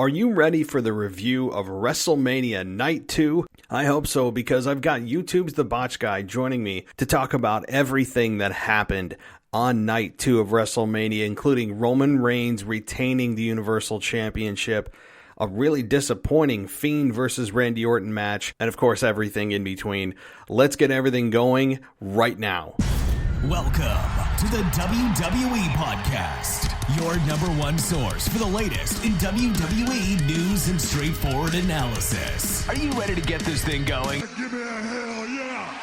Are you ready for the review of WrestleMania Night 2? I hope so, because I've got YouTube's The Botch Guy joining me to talk about everything that happened on Night 2 of WrestleMania, including Roman Reigns retaining the Universal Championship, a really disappointing Fiend versus Randy Orton match, and of course everything in between. Let's get everything going right now. Welcome to the WWE Podcast, your number one source for the latest in WWE news and straightforward analysis. Are you ready to get this thing going? Give me a hell yeah!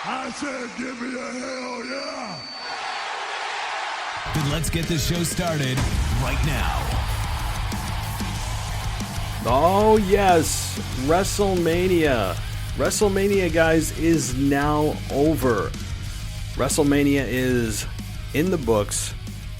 I said give me a hell yeah! Then let's get this show started right now. Oh yes, WrestleMania. WrestleMania, guys, is now over. WrestleMania is in the books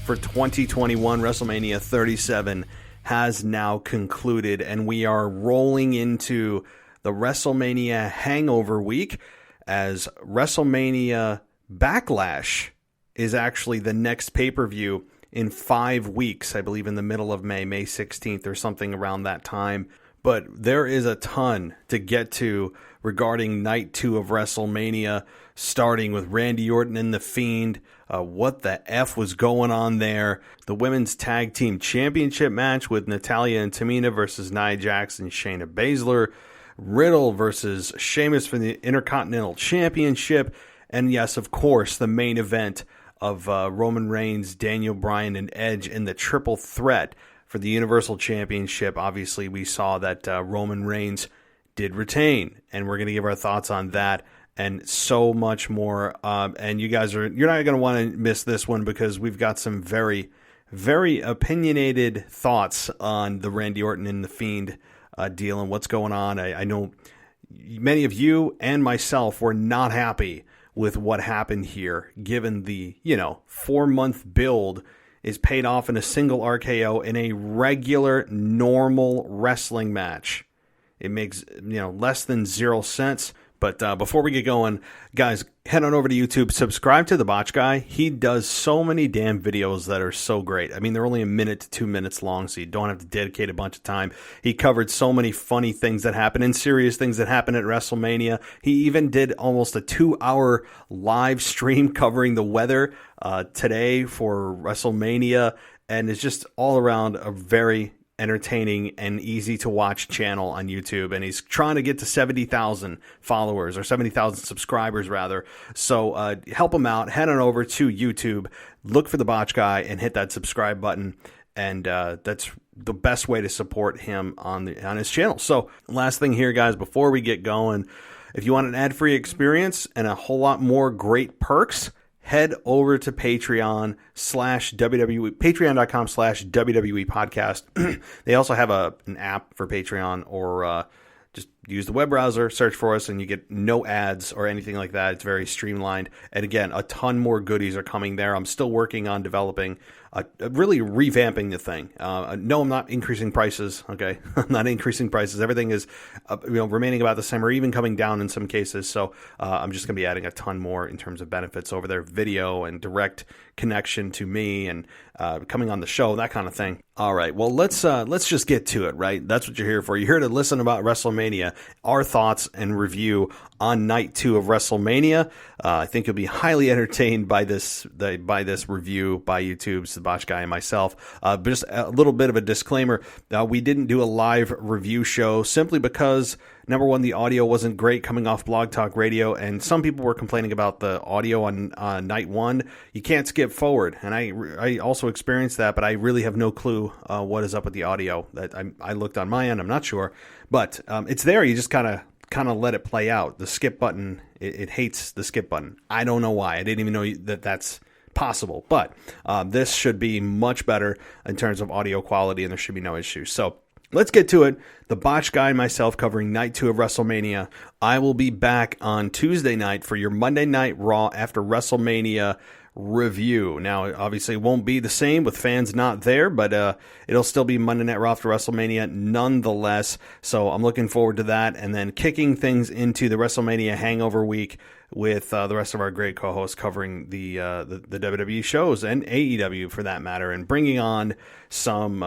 for 2021. WrestleMania 37 has now concluded, and we are rolling into the WrestleMania hangover week, as WrestleMania Backlash is actually the next pay-per-view in 5 weeks, I believe in the middle of May 16th or something around that time. But there is a ton to get to regarding Night 2 of WrestleMania, starting with Randy Orton and The Fiend. What the F was going on there? The Women's Tag Team Championship match with Natalya and Tamina versus Nia Jax and Shayna Baszler. Riddle versus Sheamus for the Intercontinental Championship. And yes, of course, the main event of Roman Reigns, Daniel Bryan, and Edge in the triple threat for the Universal Championship. Obviously, we saw that Roman Reigns did retain, and we're going to give our thoughts on that and so much more. And you're not going to want to miss this one, because we've got some very, very opinionated thoughts on the Randy Orton and the Fiend deal and what's going on. I know many of you and myself were not happy with what happened here, given the 4-month build is paid off in a single RKO in a regular, normal wrestling match. It makes less than 0 cents. But before we get going, guys, head on over to YouTube, subscribe to The Botch Guy. He does so many damn videos that are so great. I mean, they're only 1 minute to 2 minutes long, so you don't have to dedicate a bunch of time. He covered so many funny things that happen and serious things that happen at WrestleMania. He even did almost a 2-hour live stream covering the weather today for WrestleMania, and it's just all around a very entertaining and easy to watch channel on YouTube, and he's trying to get to 70,000 followers, or 70,000 subscribers rather. So help him out. Head on over to YouTube, look for The Botch Guy, and hit that subscribe button. And that's the best way to support him on his channel. So last thing here, guys, before we get going, if you want an ad-free experience and a whole lot more great perks, head over to Patreon/WWE, patreon.com/WWE podcast. They also have an app for Patreon, or just use the web browser, search for us, and you get no ads or anything like that. It's very streamlined. And again, a ton more goodies are coming there. I'm still working on developing, really revamping the thing. No, I'm not increasing prices. Okay, I'm not increasing prices. Everything is, remaining about the same, or even coming down in some cases. So I'm just going to be adding a ton more in terms of benefits over there, video and direct connection to me, and coming on the show, that kind of thing. All right, well, let's just get to it, right? That's what you're here for. You're here to listen about WrestleMania, our thoughts and review on Night 2 of WrestleMania. I think you'll be highly entertained by this review by YouTube's The Botch Guy and myself. But just a little bit of a disclaimer: we didn't do a live review show simply because, number one, the audio wasn't great coming off Blog Talk Radio, and some people were complaining about the audio on Night 1. You can't skip forward, and I also experienced that, but I really have no clue what is up with the audio. That I looked on my end, I'm not sure, but it's there. You just kind of let it play out. The skip button, it hates the skip button. I don't know why. I didn't even know that's possible, but this should be much better in terms of audio quality, and there should be no issues. So let's get to it. The Botch Guy and myself covering Night 2 of WrestleMania. I will be back on Tuesday night for your Monday Night Raw after WrestleMania review. Now, obviously, it won't be the same with fans not there, but it'll still be Monday Night Raw after WrestleMania nonetheless. So I'm looking forward to that, and then kicking things into the WrestleMania hangover week with the rest of our great co-hosts covering the WWE shows and AEW for that matter, and bringing on some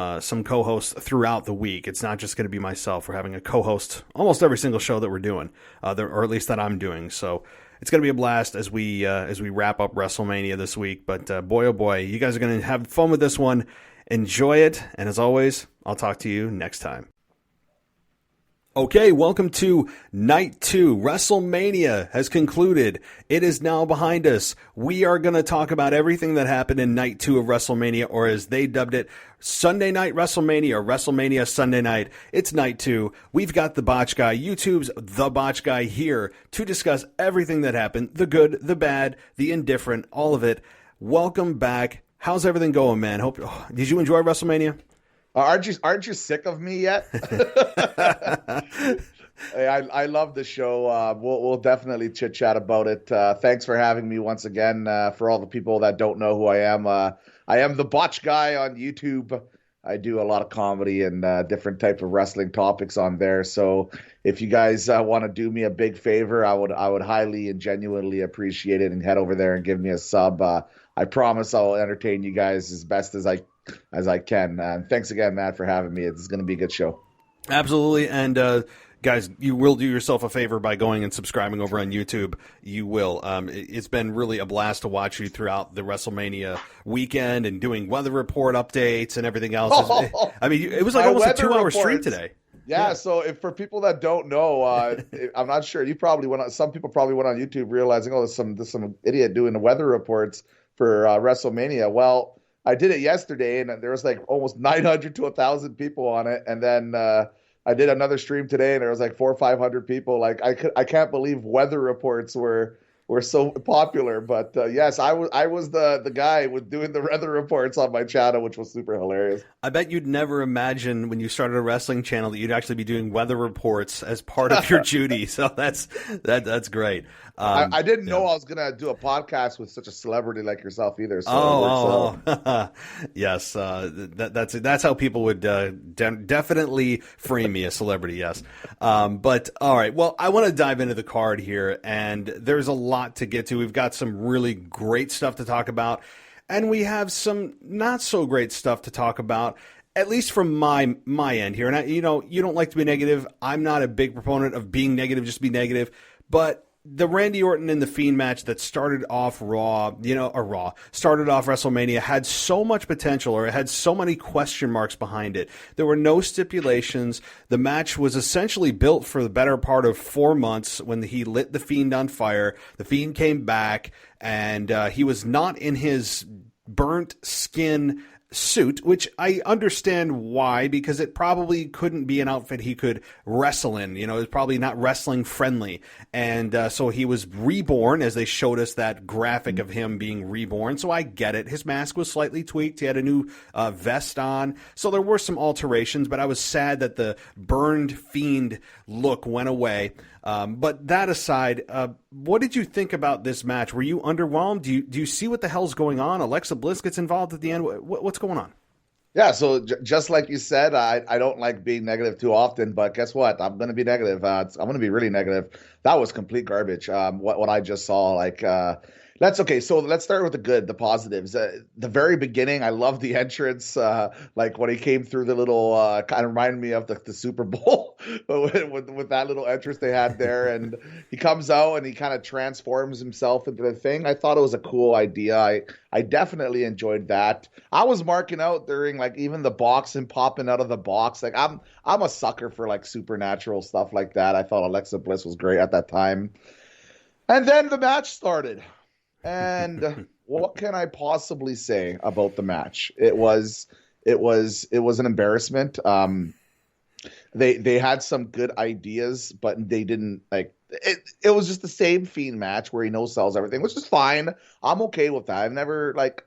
co-hosts throughout the week. It's not just going to be myself. We're having a co-host almost every single show that we're doing, or at least that I'm doing. So it's going to be a blast as we wrap up WrestleMania this week. But boy, oh boy, you guys are going to have fun with this one. Enjoy it, and as always, I'll talk to you next time. Okay, welcome to Night 2. WrestleMania has concluded. It is now behind us. We are going to talk about everything that happened in Night 2 of WrestleMania, or as they dubbed it, Sunday Night WrestleMania, or WrestleMania Sunday Night. It's Night 2. We've got the Botch Guy, YouTube's The Botch Guy, here to discuss everything that happened, the good, the bad, the indifferent, all of it. Welcome back. How's everything going, man? Did you enjoy WrestleMania? Aren't you sick of me yet? Hey, I love the show. We'll definitely chit chat about it. Thanks for having me once again. For all the people that don't know who I am the Botch Guy on YouTube. I do a lot of comedy and different type of wrestling topics on there. So if you guys want to do me a big favor, I would highly and genuinely appreciate it, and head over there and give me a sub. I promise I'll entertain you guys as best as I can. And thanks again, Matt, for having me. It's going to be a good show. Absolutely. And guys, you will do yourself a favor by going and subscribing over on YouTube. You will. It's been really a blast to watch you throughout the WrestleMania weekend and doing weather report updates and everything else. It was like almost a 2-hour stream today. Yeah, so for people that don't know, I'm not sure. Some people probably went on YouTube realizing, there's some idiot doing the weather reports for WrestleMania. Well, I did it yesterday, and there was like almost 900 to 1,000 people on it. And then I did another stream today, and there was like 400 or 500 people. Like I can't believe weather reports were so popular. But yes, I was the guy with doing the weather reports on my channel, which was super hilarious. I bet you'd never imagine when you started a wrestling channel that you'd actually be doing weather reports as part of your duty. So that's great. I didn't know I was gonna do a podcast with such a celebrity like yourself either. So yes, that's how people would definitely frame me, a celebrity. Yes, but all right. Well, I want to dive into the card here, and there's a lot to get to. We've got some really great stuff to talk about, and we have some not so great stuff to talk about. At least from my end here, and you don't like to be negative. I'm not a big proponent of being negative, just be negative, but the Randy Orton and the Fiend match that started off started off WrestleMania had so much potential, or it had so many question marks behind it. There were no stipulations. The match was essentially built for the better part of 4 months when he lit the Fiend on fire. The Fiend came back, and he was not in his burnt skin suit, which I understand why, because it probably couldn't be an outfit he could wrestle in. It was probably not wrestling friendly. And so he was reborn, as they showed us that graphic of him being reborn. So I get it. His mask was slightly tweaked. He had a new vest on. So there were some alterations, but I was sad that the burned Fiend look went away. But that aside, what did you think about this match? Were you underwhelmed? Do you see what the hell's going on? Alexa Bliss gets involved at the end. What's going on? Yeah, so just like you said, I don't like being negative too often, but guess what? I'm going to be negative. I'm going to be really negative. That was complete garbage. What I just saw, that's okay. So let's start with the good, the positives. The very beginning, I love the entrance. Like when he came through the little, kind of reminded me of the Super Bowl with that little entrance they had there. And he comes out and he kind of transforms himself into the thing. I thought it was a cool idea. I definitely enjoyed that. I was marking out during even the box and popping out of the box. I'm a sucker for supernatural stuff like that. I thought Alexa Bliss was great at that time. And then the match started. And what can I possibly say about the match? It was an embarrassment. They had some good ideas, but they didn't it was just the same Fiend match where he no-sells everything, which is fine. I'm okay with that.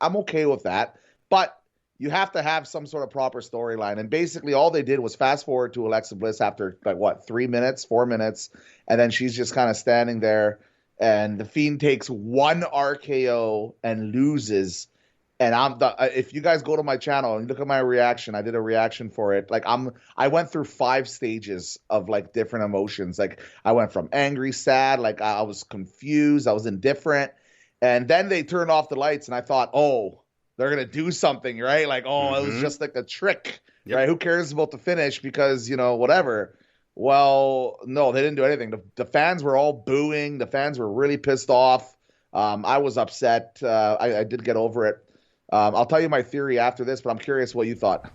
I'm okay with that. But you have to have some sort of proper storyline. And basically all they did was fast forward to Alexa Bliss after 3 minutes, 4 minutes, and then she's just kind of standing there. and the Fiend takes one RKO and loses. And if you guys go to my channel and look at my reaction, I did a reaction for it. Like I went through 5 stages of like different emotions. Like I went from angry, sad, like I was confused, I was indifferent. And then they turned off the lights and I thought, oh, they're going to do something, right? Like, oh, it was just like a trick, right? Who cares about the finish because, whatever. Well, no, they didn't do anything. The fans were all booing. The fans were really pissed off. I was upset. I did get over it. I'll tell you my theory after this, but I'm curious what you thought.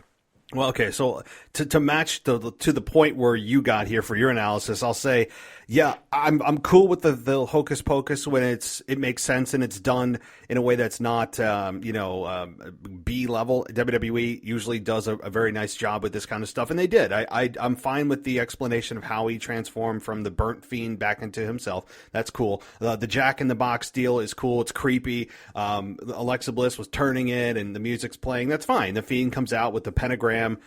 Well, okay, so to match to the point where you got here for your analysis, I'll say, yeah, I'm cool with the hocus pocus when it makes sense and it's done in a way that's not B level. WWE usually does a very nice job with this kind of stuff, and they did. I'm fine with the explanation of how he transformed from the burnt Fiend back into himself. That's cool. The Jack in the Box deal is cool. It's creepy. Alexa Bliss was turning it, and the music's playing. That's fine. The Fiend comes out with the pentagram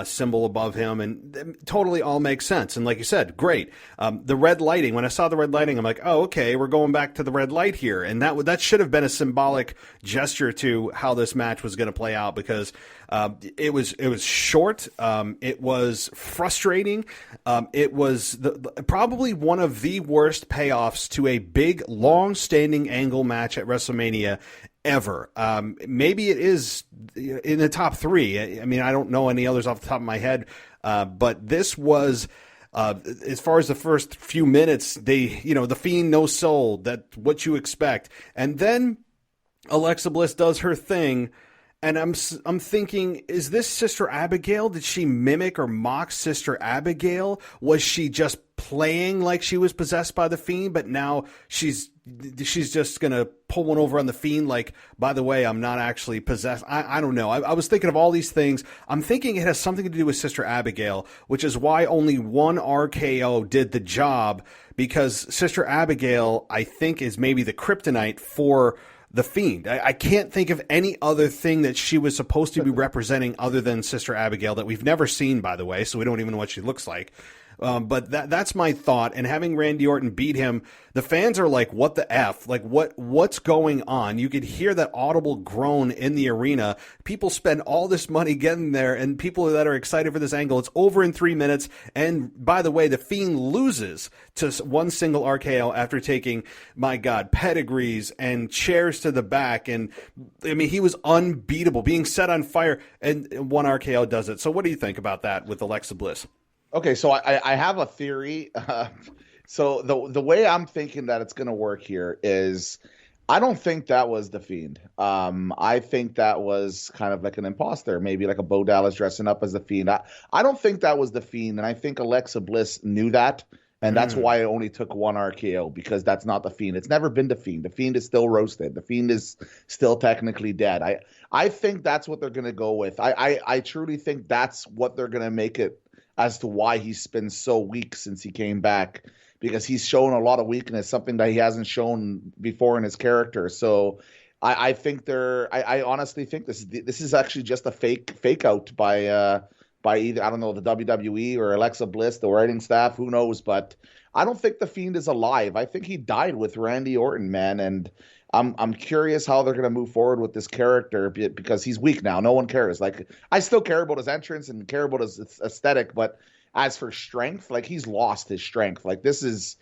symbol above him, and it totally all makes sense. And like you said, great. The red lighting, when I saw the red lighting, I'm like, oh, okay, we're going back to the red light here. And that should have been a symbolic gesture to how this match was going to play out, because it was short. It was frustrating. It was probably one of the worst payoffs to a big, long-standing angle match at WrestleMania ever. Maybe it is in the top 3. I mean, I don't know any others off the top of my head, but this was, as far as the first few minutes, the Fiend, no soul, that what you expect. And then Alexa Bliss does her thing, and I'm thinking, is this Sister Abigail? Did she mimic or mock Sister Abigail? Was she just playing like she was possessed by the Fiend, but now she's just going to pull one over on the Fiend like, by the way, I'm not actually possessed? I don't know. I was thinking of all these things. I'm thinking it has something to do with Sister Abigail, which is why only one RKO did the job, because Sister Abigail, I think, is maybe the kryptonite for the Fiend. I can't think of any other thing that she was supposed to be representing other than Sister Abigail, that we've never seen, by the way, so we don't even know what she looks like. But that's my thought. And having Randy Orton beat him, the fans are like, what the F? Like, what's going on? You could hear that audible groan in the arena. People spend all this money getting there, and people that are excited for this angle, it's over in 3 minutes. And by the way, the Fiend loses to one single RKO after taking, my God, pedigrees and chairs to the back. And I mean, he was unbeatable, being set on fire, and one RKO does it. So what do you think about that with Alexa Bliss? Okay, so I have a theory. So the way I'm thinking that it's going to work here is, I don't think that was the Fiend. I think that was kind of like an imposter, maybe like a Bo Dallas dressing up as the Fiend. I don't think that was the Fiend, and I think Alexa Bliss knew that, and that's why it only took one RKO, because that's not the Fiend. It's never been the Fiend. The Fiend is still roasted. The Fiend is still technically dead. I think that's what they're going to go with. I truly think that's what they're going to make it, as to why he's been so weak since he came back, because he's shown a lot of weakness, something that he hasn't shown before in his character. So I think I honestly think this is actually just a fake out by either, I don't know, the WWE or Alexa Bliss, the writing staff, who knows, but I don't think the Fiend is alive. I think he died with Randy Orton, man, and I'm curious how they're going to move forward with this character, because he's weak now. No one cares. Like, I still care about his entrance and care about his aesthetic, but as for strength, like, he's lost his strength. Like, this is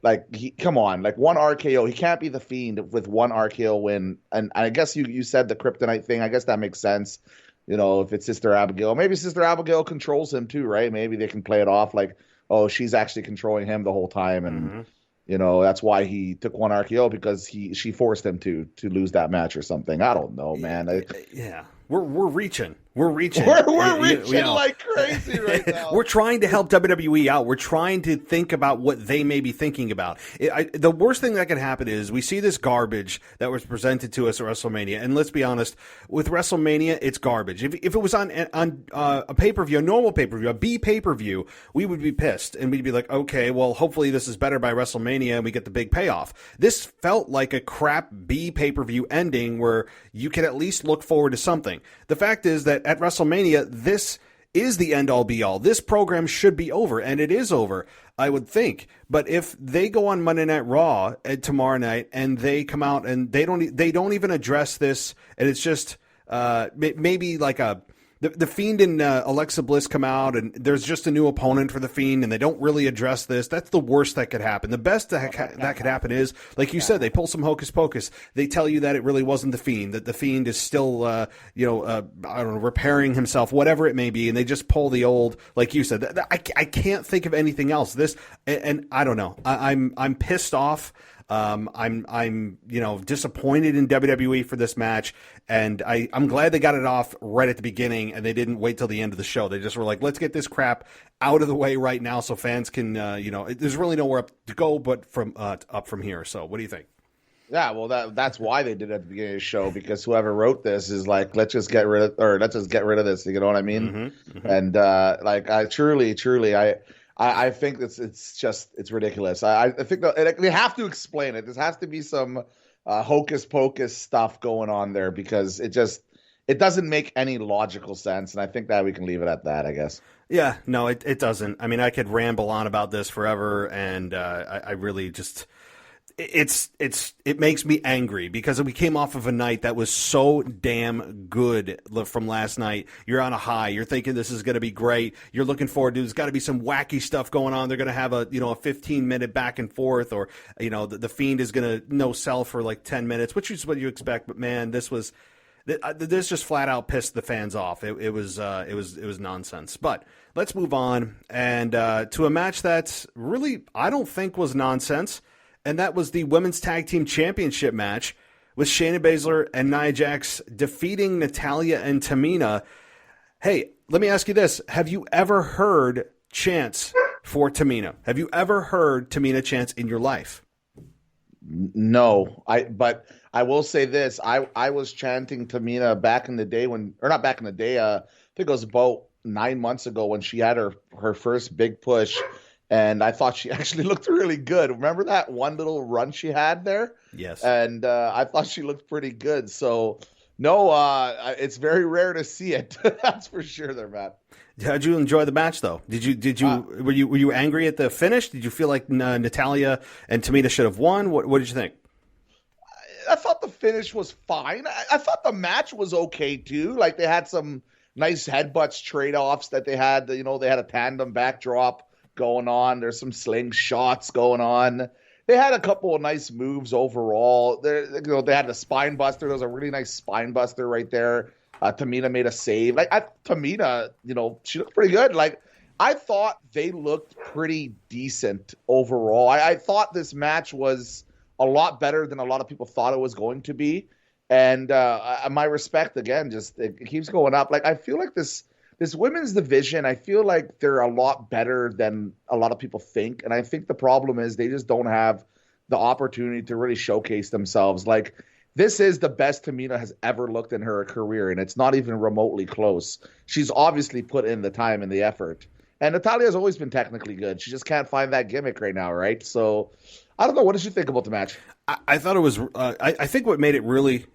like, come on, like, one RKO. He can't be the Fiend with one RKO win. And I guess you said the kryptonite thing. I guess that makes sense. If it's Sister Abigail, maybe Sister Abigail controls him too, right? Maybe they can play it off like, oh, she's actually controlling him the whole time, and that's why he took one RKO, because she forced him to lose that match or something. I don't know, man. Yeah, we're reaching. We're reaching. We're reaching like crazy right now. We're trying to help WWE out. We're trying to think about what they may be thinking about. The worst thing that can happen is we see this garbage that was presented to us at WrestleMania. And let's be honest, with WrestleMania, it's garbage. If it was on a pay-per-view, a normal pay-per-view, a B pay-per-view, we would be pissed. And we'd be like, okay, well, hopefully this is better by WrestleMania and we get the big payoff. This felt like a crap B pay-per-view ending where you can at least look forward to something. The fact is that at WrestleMania, this is the end-all be-all. This program should be over, and it is over, I would think. But if they go on Monday Night Raw tomorrow night and they come out and they don't even address this, and it's just maybe like the Fiend and Alexa Bliss come out, and there's just a new opponent for the Fiend, and they don't really address this. That's the worst that could happen. The best that could happen is, like you said, they pull some hocus pocus. They tell you that it really wasn't the Fiend, that the Fiend is still, I don't know, repairing himself, whatever it may be, and they just pull the old, like you said. I can't think of anything else. And I don't know. I'm pissed off. I'm disappointed in WWE for this match, and I'm glad they got it off right at the beginning and they didn't wait till the end of the show. They just were like, let's get this crap out of the way right now so fans can, there's really nowhere up to go but up from here. So what do you think? Yeah, well, that's why they did it at the beginning of the show, because whoever wrote this is like, let's just get rid of this. You know what I mean? Mm-hmm, mm-hmm. And I truly, I think it's ridiculous. I think they have to explain it. There has to be some hocus pocus stuff going on there, because it doesn't make any logical sense. And I think that we can leave it at that, I guess. Yeah, no, it doesn't. I mean, I could ramble on about this forever, and I really just. It makes me angry, because we came off of a night that was so damn good from last night. You're on a high. You're thinking this is going to be great. You're looking forward to. There's got to be some wacky stuff going on. They're going to have a 15-minute back and forth, or the Fiend is going to no sell for like 10 minutes, which is what you expect. But man, this just flat out pissed the fans off. It was nonsense. But let's move on and to a match that's really, I don't think, was nonsense. And that was the Women's Tag Team Championship match with Shayna Baszler and Nia Jax defeating Natalya and Tamina. Hey, let me ask you this. Have you ever heard chants for Tamina? Have you ever heard Tamina chants in your life? No. But I will say this. I was chanting Tamina back in the day I think it was about 9 months ago when she had her first big push. And I thought she actually looked really good. Remember that one little run she had there? Yes. And I thought she looked pretty good. So, no, it's very rare to see it. That's for sure there, Matt. How'd you enjoy the match, though? Were you angry at the finish? Did you feel like Natalya and Tamina should have won? What did you think? I thought the finish was fine. I thought the match was okay, too. Like, they had some nice headbutts trade-offs that they had. They had a tandem backdrop going on. There's some slingshots going on. They had a couple of nice moves overall. They had the spine buster. There was a really nice spine buster right there. Tamina made a save. Tamina, she looked pretty good. Like, I thought they looked pretty decent overall. I thought this match was a lot better than a lot of people thought it was going to be. And my respect, again, just it keeps going up. Like, I feel like this women's division, I feel like they're a lot better than a lot of people think. And I think the problem is they just don't have the opportunity to really showcase themselves. Like, this is the best Tamina has ever looked in her career, and it's not even remotely close. She's obviously put in the time and the effort. And Natalya has always been technically good. She just can't find that gimmick right now, right? So, I don't know. What did you think about the match? I thought it was I think what made it really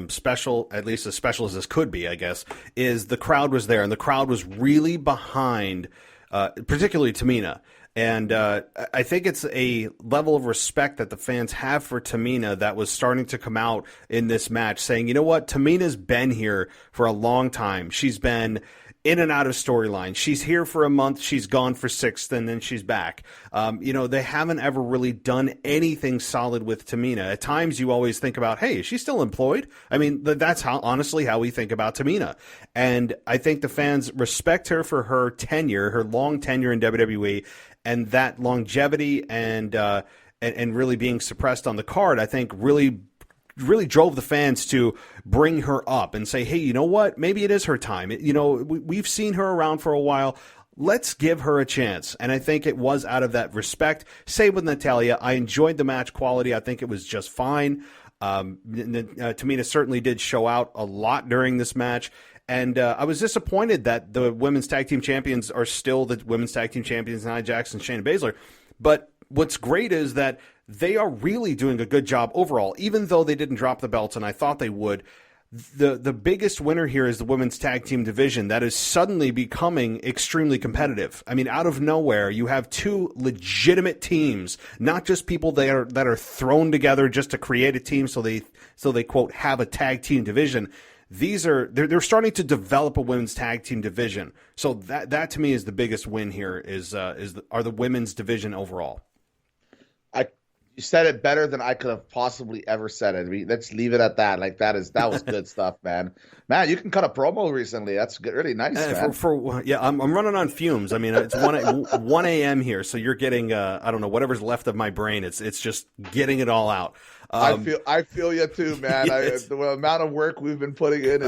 special, at least as special as this could be, I guess, is the crowd was there, and the crowd was really behind, particularly Tamina. And I think it's a level of respect that the fans have for Tamina that was starting to come out in this match, saying, you know what, Tamina's been here for a long time. She's been in and out of storyline. She's here for a month, she's gone for 6, and then she's back. They haven't ever really done anything solid with Tamina. At times you always think about, hey, is she still employed? I mean, that's honestly how we think about Tamina. And I think the fans respect her for her tenure, her long tenure in WWE, and that longevity and really being suppressed on the card, I think really drove the fans to bring her up and say, hey, you know what? Maybe it is her time. We've seen her around for a while. Let's give her a chance. And I think it was out of that respect. Same with Natalya. I enjoyed the match quality. I think it was just fine. Tamina certainly did show out a lot during this match. And I was disappointed that the Women's Tag Team Champions are still the Women's Tag Team Champions, Nia Jax and Shayna Baszler. But what's great is that they are really doing a good job overall, even though they didn't drop the belts, and I thought they would. the biggest winner here is the women's tag team division that is suddenly becoming extremely competitive. I mean, out of nowhere, you have two legitimate teams, not just people that are thrown together just to create a team so they quote have a tag team division. They're starting to develop a women's tag team division. So that to me is the biggest win here are the women's division overall. You said it better than I could have possibly ever said it. I mean, let's leave it at that. Like that was good stuff, man. Man, you can cut a promo recently. That's good, really nice, man. I'm running on fumes. I mean, it's 1 a.m. here, so you're getting I don't know, whatever's left of my brain. It's just getting it all out. I feel you too, man. The amount of work we've been putting in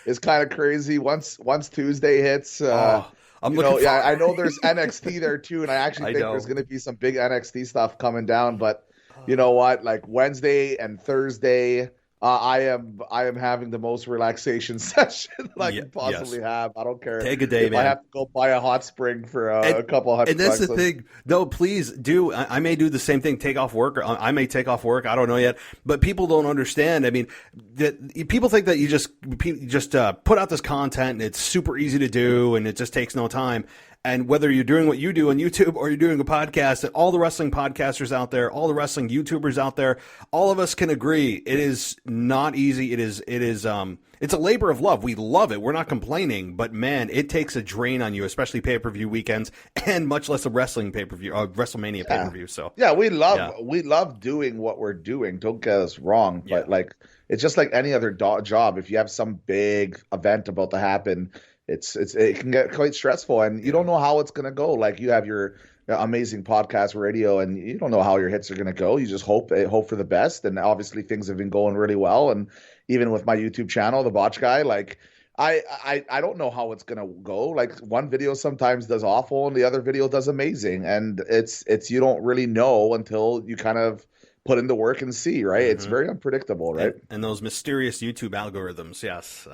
is kind of crazy. Once Tuesday hits, I know there's NXT there too, and I actually think there's going to be some big NXT stuff coming down. But you know what? Like Wednesday and Thursday, I am having the most relaxation session I can possibly have. I don't care. Take a day, man. I have to go buy a hot spring for a couple $100. And that's the thing. No, please do. I may do the same thing. Take off work. Or I may take off work. I don't know yet. But people don't understand. I mean, people think that you just put out this content and it's super easy to do and it just takes no time. And whether you're doing what you do on YouTube or you're doing a podcast, all the wrestling podcasters out there, all the wrestling YouTubers out there, all of us can agree it is not easy. It's a labor of love. We love it. We're not complaining, but man, it takes a drain on you, especially pay-per-view weekends, and much less a wrestling pay-per-view, WrestleMania pay-per-view. So we love doing what we're doing. Don't get us wrong, but like it's just like any other job. If you have some big event about to happen, it can get quite stressful, and you don't know how it's going to go. Like you have your amazing podcast radio, and you don't know how your hits are going to go. You just hope for the best, and obviously things have been going really well. And even with my YouTube channel, the Botch Guy, like I don't know how it's going to go. Like one video sometimes does awful, and the other video does amazing, and it's you don't really know until you kind of put in the work and see, right? Mm-hmm. It's very unpredictable, right? And those mysterious YouTube algorithms, yes.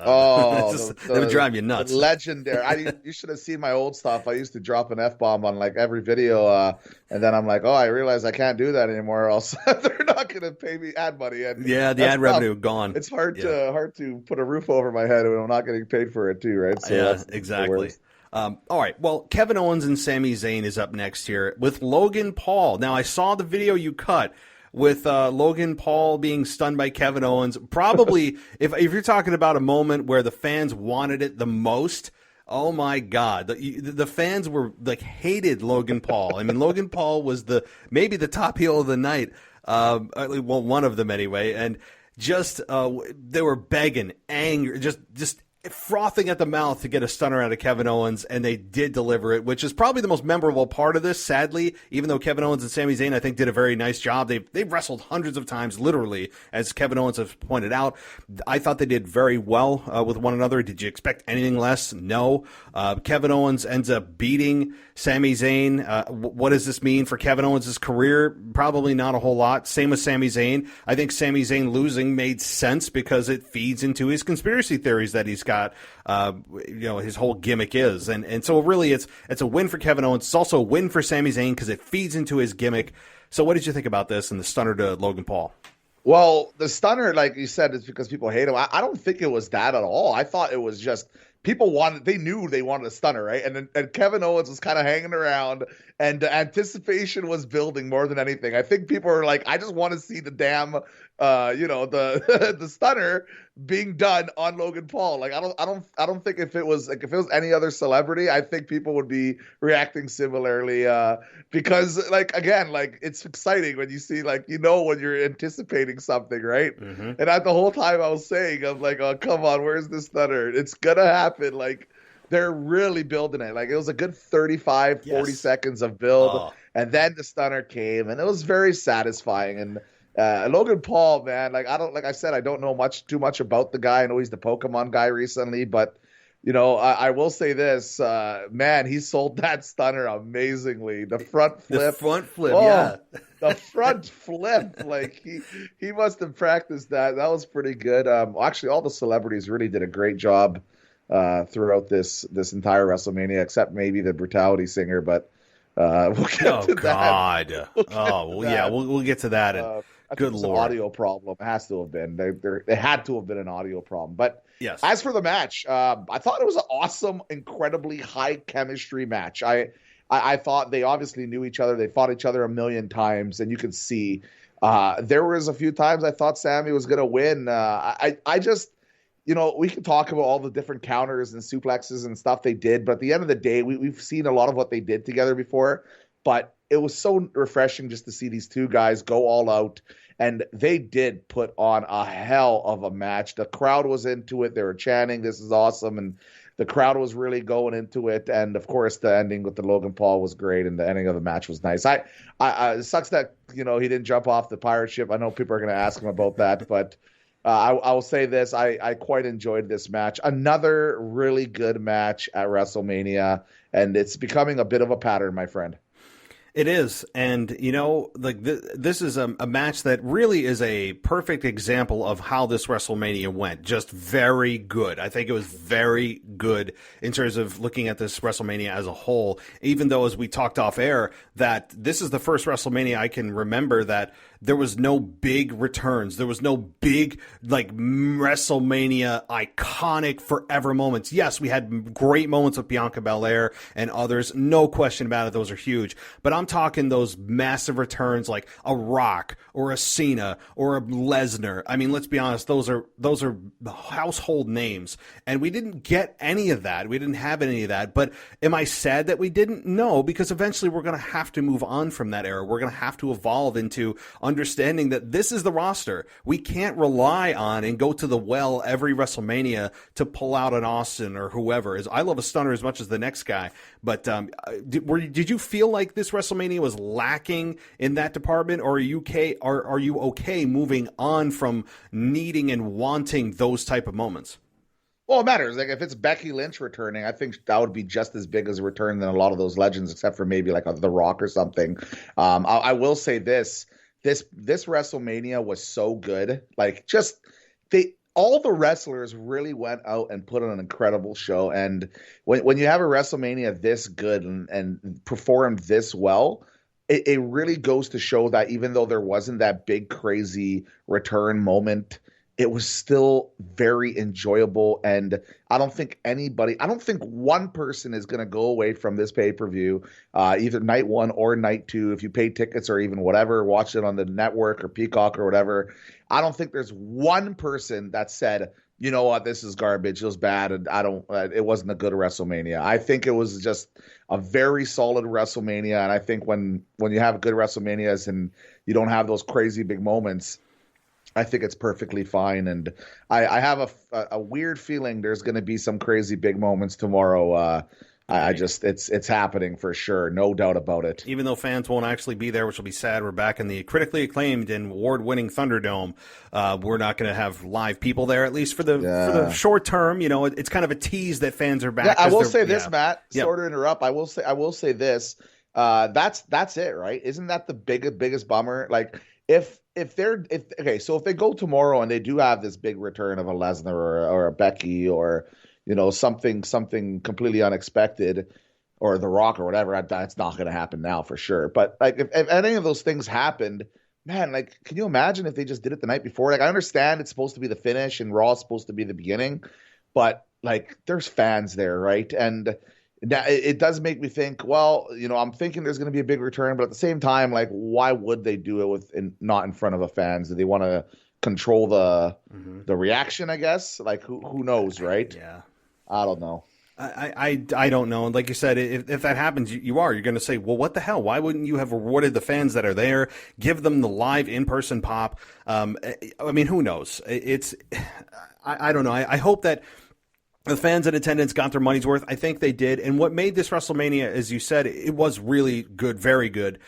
They would drive you nuts. Legendary. You should have seen my old stuff. I used to drop an F-bomb on like every video, and then I'm like, I realize I can't do that anymore, or else they're not going to pay me ad money. And the ad revenue gone. It's hard to put a roof over my head when I'm not getting paid for it too, right? So yeah, exactly. All right. Well, Kevin Owens and Sami Zayn is up next here with Logan Paul. Now, I saw the video you cut with Logan Paul being stunned by Kevin Owens. Probably, if you're talking about a moment where the fans wanted it the most, oh my God, the fans were like hated Logan Paul. I mean, Logan Paul was maybe the top heel of the night. Well, one of them anyway, and just they were begging, angry, just frothing at the mouth to get a stunner out of Kevin Owens, and they did deliver it, which is probably the most memorable part of this, sadly, even though Kevin Owens and Sami Zayn, I think, did a very nice job. They've wrestled hundreds of times, literally, as Kevin Owens has pointed out. I thought they did very well with one another. Did you expect anything less? No. Kevin Owens ends up beating Sami Zayn. What does this mean for Kevin Owens' career? Probably not a whole lot. Same with Sami Zayn. I think Sami Zayn losing made sense because it feeds into his conspiracy theories that he's got. His whole gimmick is, and so really it's a win for Kevin Owens. It's also a win for Sami Zayn because it feeds into his gimmick. So what did you think about this and the stunner to Logan Paul? Well, the stunner, like you said, is because people hate him. I don't think it was that at all. I thought it was just they knew they wanted a stunner, right? And Kevin Owens was kind of hanging around, and the anticipation was building more than anything. I think people are like, I just want to see the damn, the stunner being done on Logan Paul. Like I don't think if it was any other celebrity, I think people would be reacting similarly, because like again, like it's exciting when you see when you're anticipating something, right? Mm-hmm. And the whole time I was saying, I'm like, oh come on, where's the stunner? It's gonna happen. Like they're really building it. Like it was a good 35, 40 seconds of build, and then the stunner came, and it was very satisfying. And Logan Paul, man, like I said, I don't know too much about the guy. I know he's the Pokemon guy recently, but I will say this, man, he sold that stunner amazingly. The front flip, yeah. The front flip, like he must have practiced that. That was pretty good. Actually, all the celebrities really did a great job throughout this entire WrestleMania, except maybe the Brutality singer, but we'll get to that. We'll get to that. I Good think it was Lord. an audio problem. It has to have been. They had to have been an audio problem. But Yes. as for the match, I thought it was an awesome, incredibly high chemistry match. I thought they obviously knew each other. They fought each other a million times, and you could see there was a few times I thought Sammy was going to win. I just, we can talk about all the different counters and suplexes and stuff they did, but at the end of the day, we've seen a lot of what they did together before. But it was so refreshing just to see these two guys go all out, and they did put on a hell of a match. The crowd was into it. They were chanting, "This is awesome," and the crowd was really going into it. And of course, the ending with the Logan Paul was great, and the ending of the match was nice. It sucks that he didn't jump off the pirate ship. I know people are going to ask him about that, but I will say this: I quite enjoyed this match. Another really good match at WrestleMania, and it's becoming a bit of a pattern, my friend. It is, and this is a match that really is a perfect example of how this WrestleMania went. Just very good. I think it was very good in terms of looking at this WrestleMania as a whole. Even though, as we talked off air, that this is the first WrestleMania I can remember that there was no big returns. There was no big, WrestleMania iconic forever moments. Yes, we had great moments with Bianca Belair and others. No question about it. Those are huge. But I'm talking those massive returns like a Rock or a Cena or a Lesnar. I mean, let's be honest. Those are household names. And we didn't get any of that. We didn't have any of that. But am I sad that we didn't? No, because eventually we're going to have to move on from that era. We're going to have to evolve into understanding that this is the roster. We can't rely on and go to the well every WrestleMania to pull out an Austin or whoever. I love a stunner as much as the next guy, but did you feel like this WrestleMania was lacking in that department, or are you okay moving on from needing and wanting those type of moments? Well, it matters. Like if it's Becky Lynch returning, I think that would be just as big as a return than a lot of those legends, except for maybe like The Rock or something. I will say this WrestleMania was so good. Like all the wrestlers really went out and put on an incredible show. And when you have a WrestleMania this good and performed this well, it really goes to show that even though there wasn't that big crazy return moment, it was still very enjoyable. And I don't think one person is going to go away from this pay-per-view, either night one or night two, if you pay tickets or even whatever, watch it on the network or Peacock or whatever. I don't think there's one person that said, you know what, this is garbage, it was bad, and it wasn't a good WrestleMania. I think it was just a very solid WrestleMania. And I think when you have good WrestleManias and you don't have those crazy big moments, I think it's perfectly fine, and I have a weird feeling there's going to be some crazy big moments tomorrow. It's happening for sure, no doubt about it. Even though fans won't actually be there, which will be sad. We're back in the critically acclaimed and award-winning Thunderdome. We're not going to have live people there, at least for the short term. It's kind of a tease that fans are back. Yeah, I will say this, Matt. Sorry to interrupt. I will say this. That's it, right? Isn't that the biggest bummer? Like if they go tomorrow and they do have this big return of a Lesnar or a Becky or something completely unexpected, or The Rock or whatever, that's not going to happen now for sure. But like if any of those things happened, man, like can you imagine if they just did it the night before? Like I understand it's supposed to be the finish and Raw is supposed to be the beginning, but like there's fans there, right? And it does make me think, well, I'm thinking there's going to be a big return, but at the same time, like, why would they do it not in front of the fans? Do they want to control the reaction, I guess? Like, who knows, right? Yeah. I don't know. I don't know. And like you said, if that happens, you're going to say, well, what the hell? Why wouldn't you have rewarded the fans that are there? Give them the live in-person pop. I mean, who knows? I don't know. I hope that the fans in attendance got their money's worth. I think they did. And what made this WrestleMania, as you said, it was really good, very good,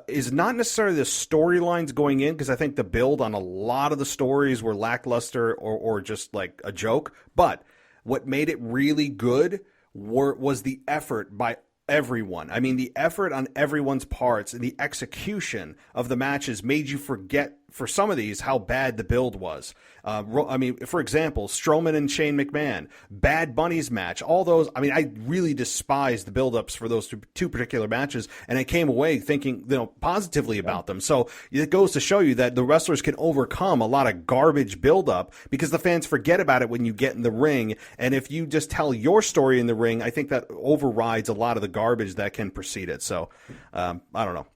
is not necessarily the storylines going in, because I think the build on a lot of the stories were lackluster or just like a joke. But what made it really good was the effort by everyone. I mean, the effort on everyone's parts and the execution of the matches made you forget for some of these how bad the build was. I mean, for example, Strowman and Shane McMahon, Bad Bunny's match, all those. I mean, I really despise the buildups for those two particular matches, and I came away thinking, positively about them. So it goes to show you that the wrestlers can overcome a lot of garbage buildup because the fans forget about it when you get in the ring. And if you just tell your story in the ring, I think that overrides a lot of the garbage that can precede it. So I don't know.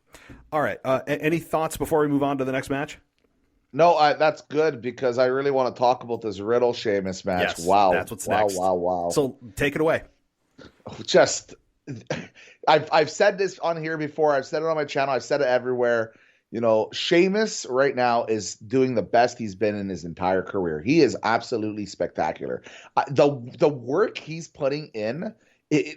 All right. Any thoughts before we move on to the next match? No, that's good because I really want to talk about this Riddle Sheamus match. Yes, wow. That's what's next. Wow. So take it away. I've said this on here before. I've said it on my channel. I've said it everywhere. Sheamus right now is doing the best he's been in his entire career. He is absolutely spectacular. The work he's putting in,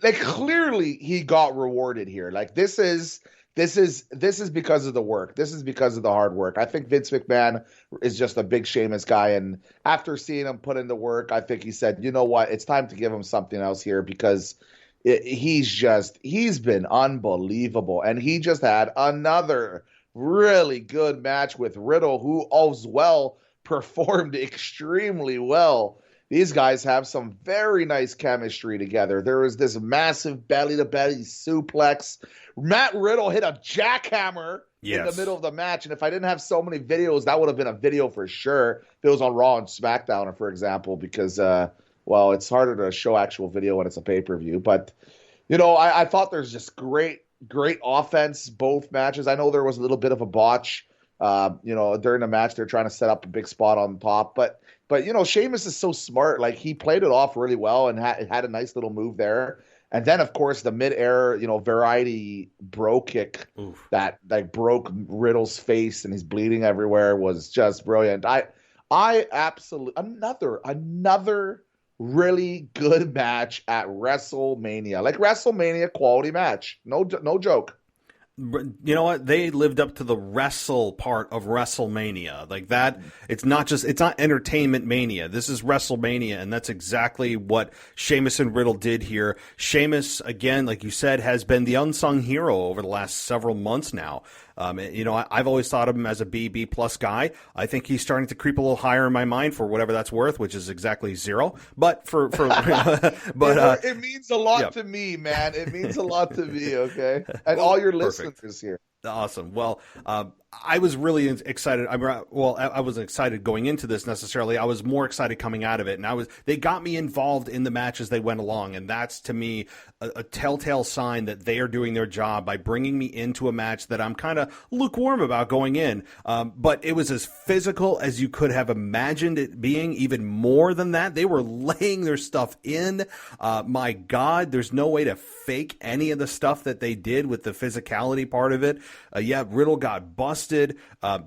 clearly he got rewarded here. Like this is because of the work. This is because of the hard work. I think Vince McMahon is just a big Sheamus guy. And after seeing him put in the work, I think he said, you know what? It's time to give him something else here because he's been unbelievable. And he just had another really good match with Riddle, who as well performed extremely well. These guys have some very nice chemistry together. There was this massive belly-to-belly suplex. Matt Riddle hit a jackhammer in the middle of the match. And if I didn't have so many videos, that would have been a video for sure. If it was on Raw and SmackDown, for example, because, it's harder to show actual video when it's a pay-per-view. But, I thought there's just great offense, both matches. I know there was a little bit of a botch. During the match, they're trying to set up a big spot on top. But Sheamus is so smart. Like, he played it off really well and had a nice little move there. And then, of course, the mid-air, variety bro kick that broke Riddle's face and he's bleeding everywhere was just brilliant. I absolutely another really good match at WrestleMania, like WrestleMania quality match. No joke. You know what? They lived up to the wrestle part of WrestleMania. Like that, it's not entertainment mania. This is WrestleMania, and that's exactly what Sheamus and Riddle did here. Sheamus, again, like you said, has been the unsung hero over the last several months now. I've always thought of him as a B plus guy. I think he's starting to creep a little higher in my mind for whatever that's worth, which is exactly 0. But it means a lot to me, man. It means a lot to me. Okay, and all your listeners here. Awesome. Well, I was really excited. I wasn't excited going into this necessarily. I was more excited coming out of it, and they got me involved in the match as they went along, and that's to me a telltale sign that they are doing their job by bringing me into a match that I'm kind of lukewarm about going in. But it was as physical as you could have imagined it being, even more than that. They were laying their stuff in. My God, there's no way to fake any of the stuff that they did with the physicality part of it. Riddle got busted.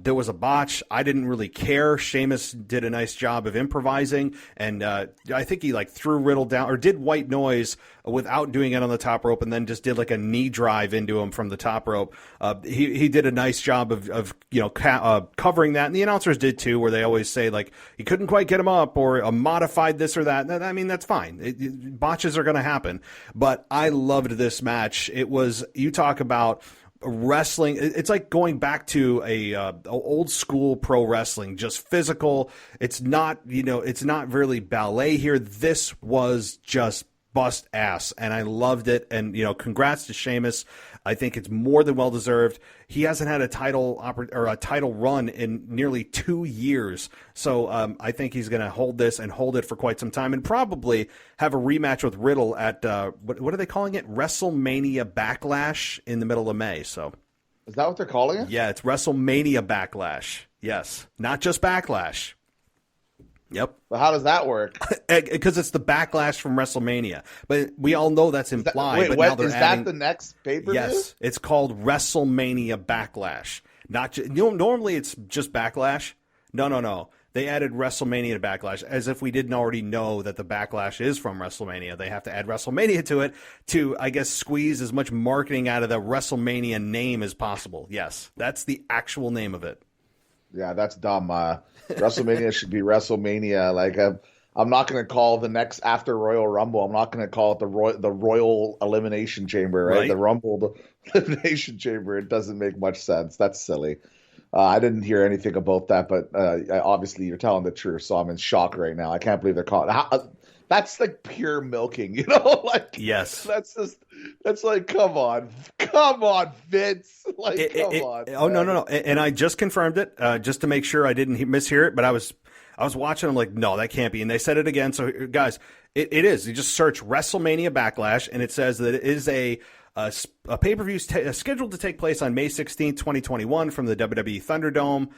There was a botch. I didn't really care. Sheamus did a nice job of improvising, and I think he threw Riddle down or did white noise without doing it on the top rope, and then just did a knee drive into him from the top rope. He did a nice job of covering that, and the announcers did too, where they always say he couldn't quite get him up or a modified this or that. I mean, that's fine. Botches are going to happen, but I loved this match. It was, you talk about wrestling, it's like going back to a old school pro wrestling, just physical. It's not really ballet here. This was just bust ass, and I loved it. And congrats to Sheamus. I think it's more than well deserved. He hasn't had a title run in nearly 2 years, so I think he's going to hold this and hold it for quite some time, and probably have a rematch with Riddle at what are they calling it? WrestleMania Backlash in the middle of May. So, is that what they're calling it? Yeah, it's WrestleMania Backlash. Yes, not just Backlash. Yep. But how does that work? Because it's the backlash from WrestleMania. But we all know that's implied. Is that the next pay-per-view? Yes. It's called WrestleMania Backlash. Normally it's just Backlash. No. They added WrestleMania to Backlash, as if we didn't already know that the Backlash is from WrestleMania. They have to add WrestleMania to it to, I guess, squeeze as much marketing out of the WrestleMania name as possible. Yes, that's the actual name of it. Yeah, that's dumb. WrestleMania should be WrestleMania. I'm not going to call the next after Royal Rumble. I'm not going to call it the Royal Elimination Chamber, right? The Rumble, the Elimination Chamber. It doesn't make much sense. That's silly. I didn't hear anything about that, but obviously you're telling the truth, so I'm in shock right now. I can't believe they're calling. That's like pure milking, you know? Like, Yes. That's like, come on, Vince. Like, come on. Oh, no. And I just confirmed it, just to make sure I didn't mishear it. But I was watching. I'm like, no, that can't be. And they said it again. So, guys, it is. You just search WrestleMania Backlash, and it says that it is a pay-per-view scheduled to take place on May 16th, 2021 from the WWE Thunderdome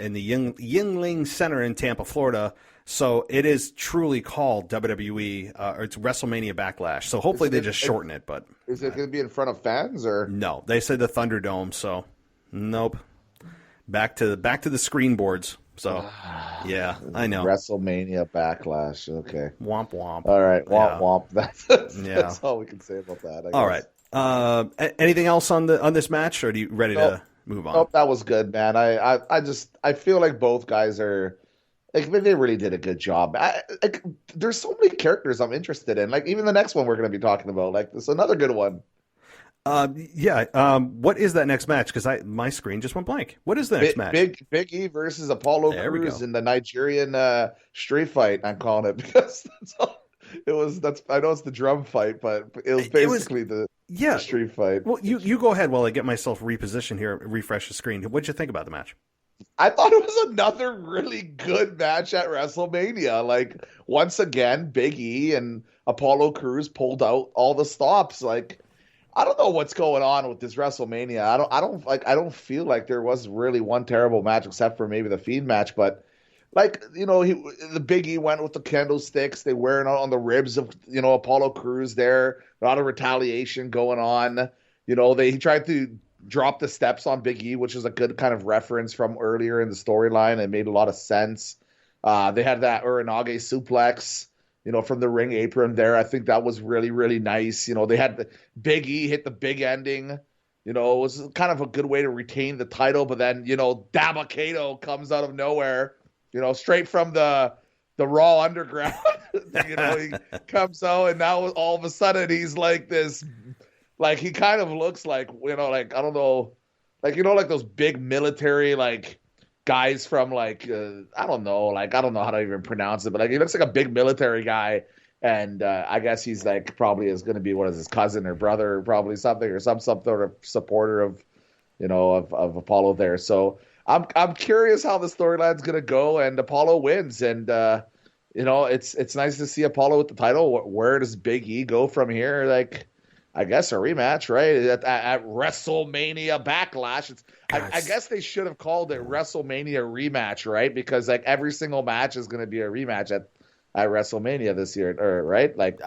in the Yuengling Center in Tampa, Florida. So it is truly called WWE, or it's WrestleMania Backlash. So hopefully they just shorten it. But is it going to be in front of fans or no? They said the Thunderdome. So nope. Back to the screen boards. So yeah, I know. WrestleMania Backlash. Okay. Womp womp. All right. Womp womp. That's all we can say about that. All right. Anything else on this match, or are you ready to move on? Nope, that was good, man. I feel like both guys are. Like, they really did a good job. There's so many characters I'm interested in. Like, even the next one we're going to be talking about. Like, this is another good one. What is that next match? Because my screen just went blank. What is the next match? Big E versus Apollo Crews in the Nigerian street fight. I'm calling it because that's all it was. I know it's the drum fight, but it was basically the street fight. Well, you go ahead while I get myself repositioned here, refresh the screen. What'd you think about the match? I thought it was another really good match at WrestleMania. Like, once again, Big E and Apollo Crews pulled out all the stops. Like, I don't know what's going on with this WrestleMania. I don't feel like there was really one terrible match except for maybe the Fiend match. But, like, you know, the Big E went with the candlesticks. They wearing out on the ribs of, you know, Apollo Crews there. A lot of retaliation going on. You know, he tried to drop the steps on Big E, which is a good kind of reference from earlier in the storyline. It made a lot of sense. They had that Uranage suplex, you know, from the ring apron there. I think that was really, really nice. You know, they had the Big E hit the big ending. You know, it was kind of a good way to retain the title. But then, you know, Dabba-Kato comes out of nowhere, you know, straight from the Raw Underground. You know, he comes out, and now all of a sudden he's like this. Like, he kind of looks like, you know, like, I don't know, like, you know, like those big military, like, guys from, like, I don't know how to even pronounce it, but, like, he looks like a big military guy, and I guess he's, like, probably is going to be, what is his cousin or brother, or probably something, or some sort of supporter of, you know, of Apollo there. So I'm curious how the storyline's going to go, and Apollo wins, and, you know, it's nice to see Apollo with the title. Where does Big E go from here? Like, I guess a rematch, right? At WrestleMania Backlash. I guess they should have called it WrestleMania Rematch, right? Because, like, every single match is going to be a rematch at WrestleMania this year, or right? Like,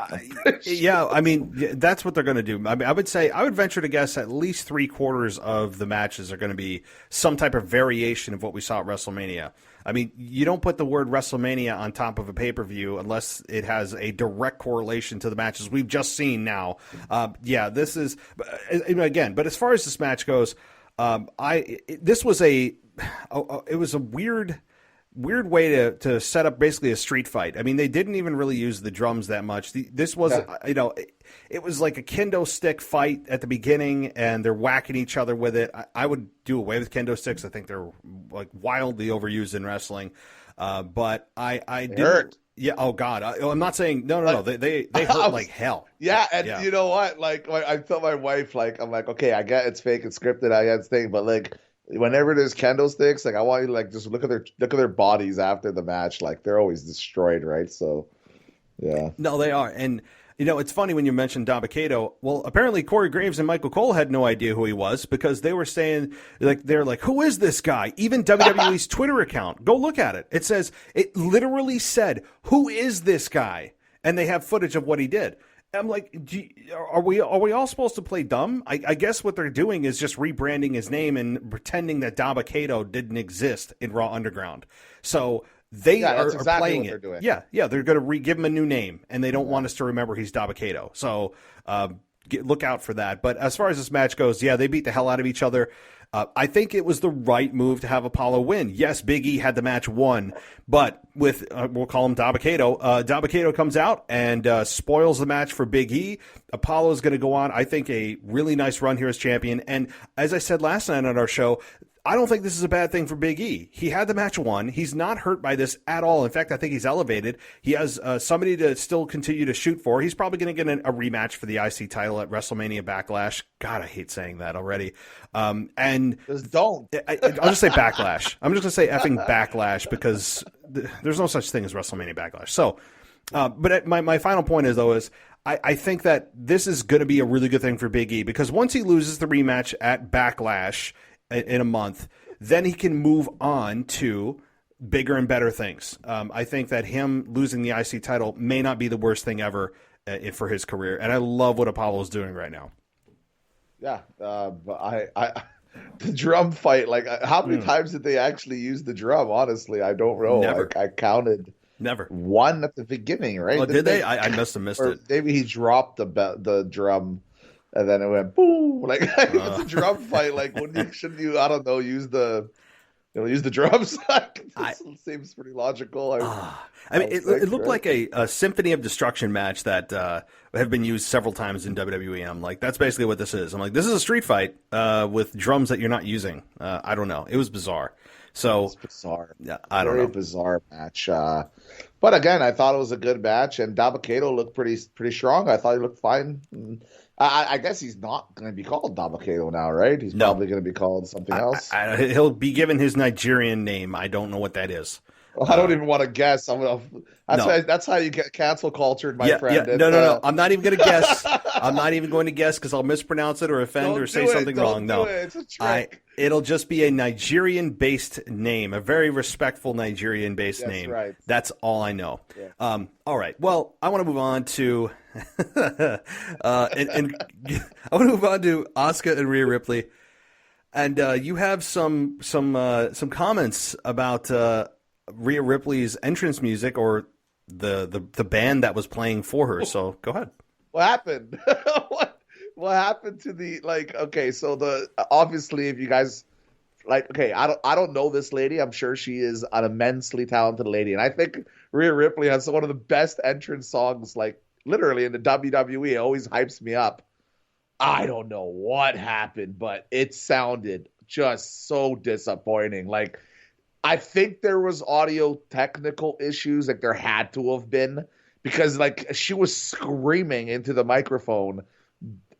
yeah, I mean, that's what they're going to do. I mean, I would venture to guess at least 3/4 of the matches are going to be some type of variation of what we saw at WrestleMania. I mean, you don't put the word WrestleMania on top of a pay-per-view unless it has a direct correlation to the matches we've just seen now. This is, again, but as far as this match goes, it was a weird way to set up basically a street fight. I mean, they didn't even really use the drums that much. This was, you know, it was like a kendo stick fight at the beginning, and they're whacking each other with it. I would do away with kendo sticks. I think they're, like, wildly overused in wrestling. But I did hurt. Yeah. Oh God. I'm not saying no. They hurt like hell. Yeah. And you know what? Like, I tell my wife, like, I'm like, okay, I get it's fake, it's scripted, I get it's thing, but, like, whenever there's candlesticks, like, I want you to, like, just look at their bodies after the match. Like, they're always destroyed, right? So, yeah. No, they are. And, you know, it's funny when you mentioned Dabba-Kato. Well, apparently Corey Graves and Michael Cole had no idea who he was, because they were saying, like, they're like, who is this guy? Even WWE's Twitter account, go look at it. It literally said, who is this guy? And they have footage of what he did. I'm like, are we all supposed to play dumb? I guess what they're doing is just rebranding his name and pretending that Dabba-Kato didn't exist in Raw Underground. So they are playing it. They're going to give him a new name, and they don't want us to remember he's Dabba-Kato. So look out for that. But as far as this match goes, they beat the hell out of each other. I think it was the right move to have Apollo win. Yes, Big E had the match won, but with, we'll call him Dabba-Kato. Dabba-Kato comes out and spoils the match for Big E. Apollo is going to go on, I think, a really nice run here as champion. And as I said last night on our show, I don't think this is a bad thing for Big E. He had the match won. He's not hurt by this at all. In fact, I think he's elevated. He has somebody to still continue to shoot for. He's probably going to get a rematch for the IC title at WrestleMania Backlash. God, I hate saying that already. And just don't. I'll just say Backlash. I'm just going to say effing Backlash because there's no such thing as WrestleMania Backlash. So, but my final point is, though, is I think that this is going to be a really good thing for Big E because once he loses the rematch at Backlash in a month, then he can move on to bigger and better things. I think that him losing the IC title may not be the worst thing ever for his career, and I love what Apollo's doing right now. Yeah, but I the drum fight, like how many times did they actually use the drum? Honestly, I don't know. Never. Like, I counted Never one at the beginning, right? Oh, did they? I must have missed it. Maybe he dropped the drum. And then it went boom, like it's a drum fight. Like, shouldn't you? I don't know. Use the drums. This seems pretty logical. I mean, it looked like a Symphony of Destruction match that have been used several times in WWE. I'm like, that's basically what this is. I'm like, this is a street fight with drums that you're not using. I don't know. It was bizarre. So it's bizarre. Yeah, I don't know. Very bizarre match. But again, I thought it was a good match, and Dabba-Kato looked pretty strong. I thought he looked fine. I guess he's not going to be called Dabba-Kato now, right? He's probably going to be called something else. He'll be given his Nigerian name. I don't know what that is. Well, I don't even want to guess. That's how you get cancel cultured, my friend. Yeah. No. I'm not even going to guess. I'm not even going to guess because I'll mispronounce it or offend or say something wrong. No, it's a trick. It'll just be a Nigerian-based name, a very respectful Nigerian-based name. Right. That's all I know. Yeah. All right. Well, I want to move on to and I want to move on to Asuka and Rhea Ripley, and you have some comments about Rhea Ripley's entrance music or the band that was playing for her. So go ahead. What happened? What happened to the okay, so obviously if you guys I don't know this lady. I'm sure she is an immensely talented lady. And I think Rhea Ripley has one of the best entrance songs, literally in the WWE. It always hypes me up. I don't know what happened, but it sounded just so disappointing. I think there was audio technical issues, there had to have been, because she was screaming into the microphone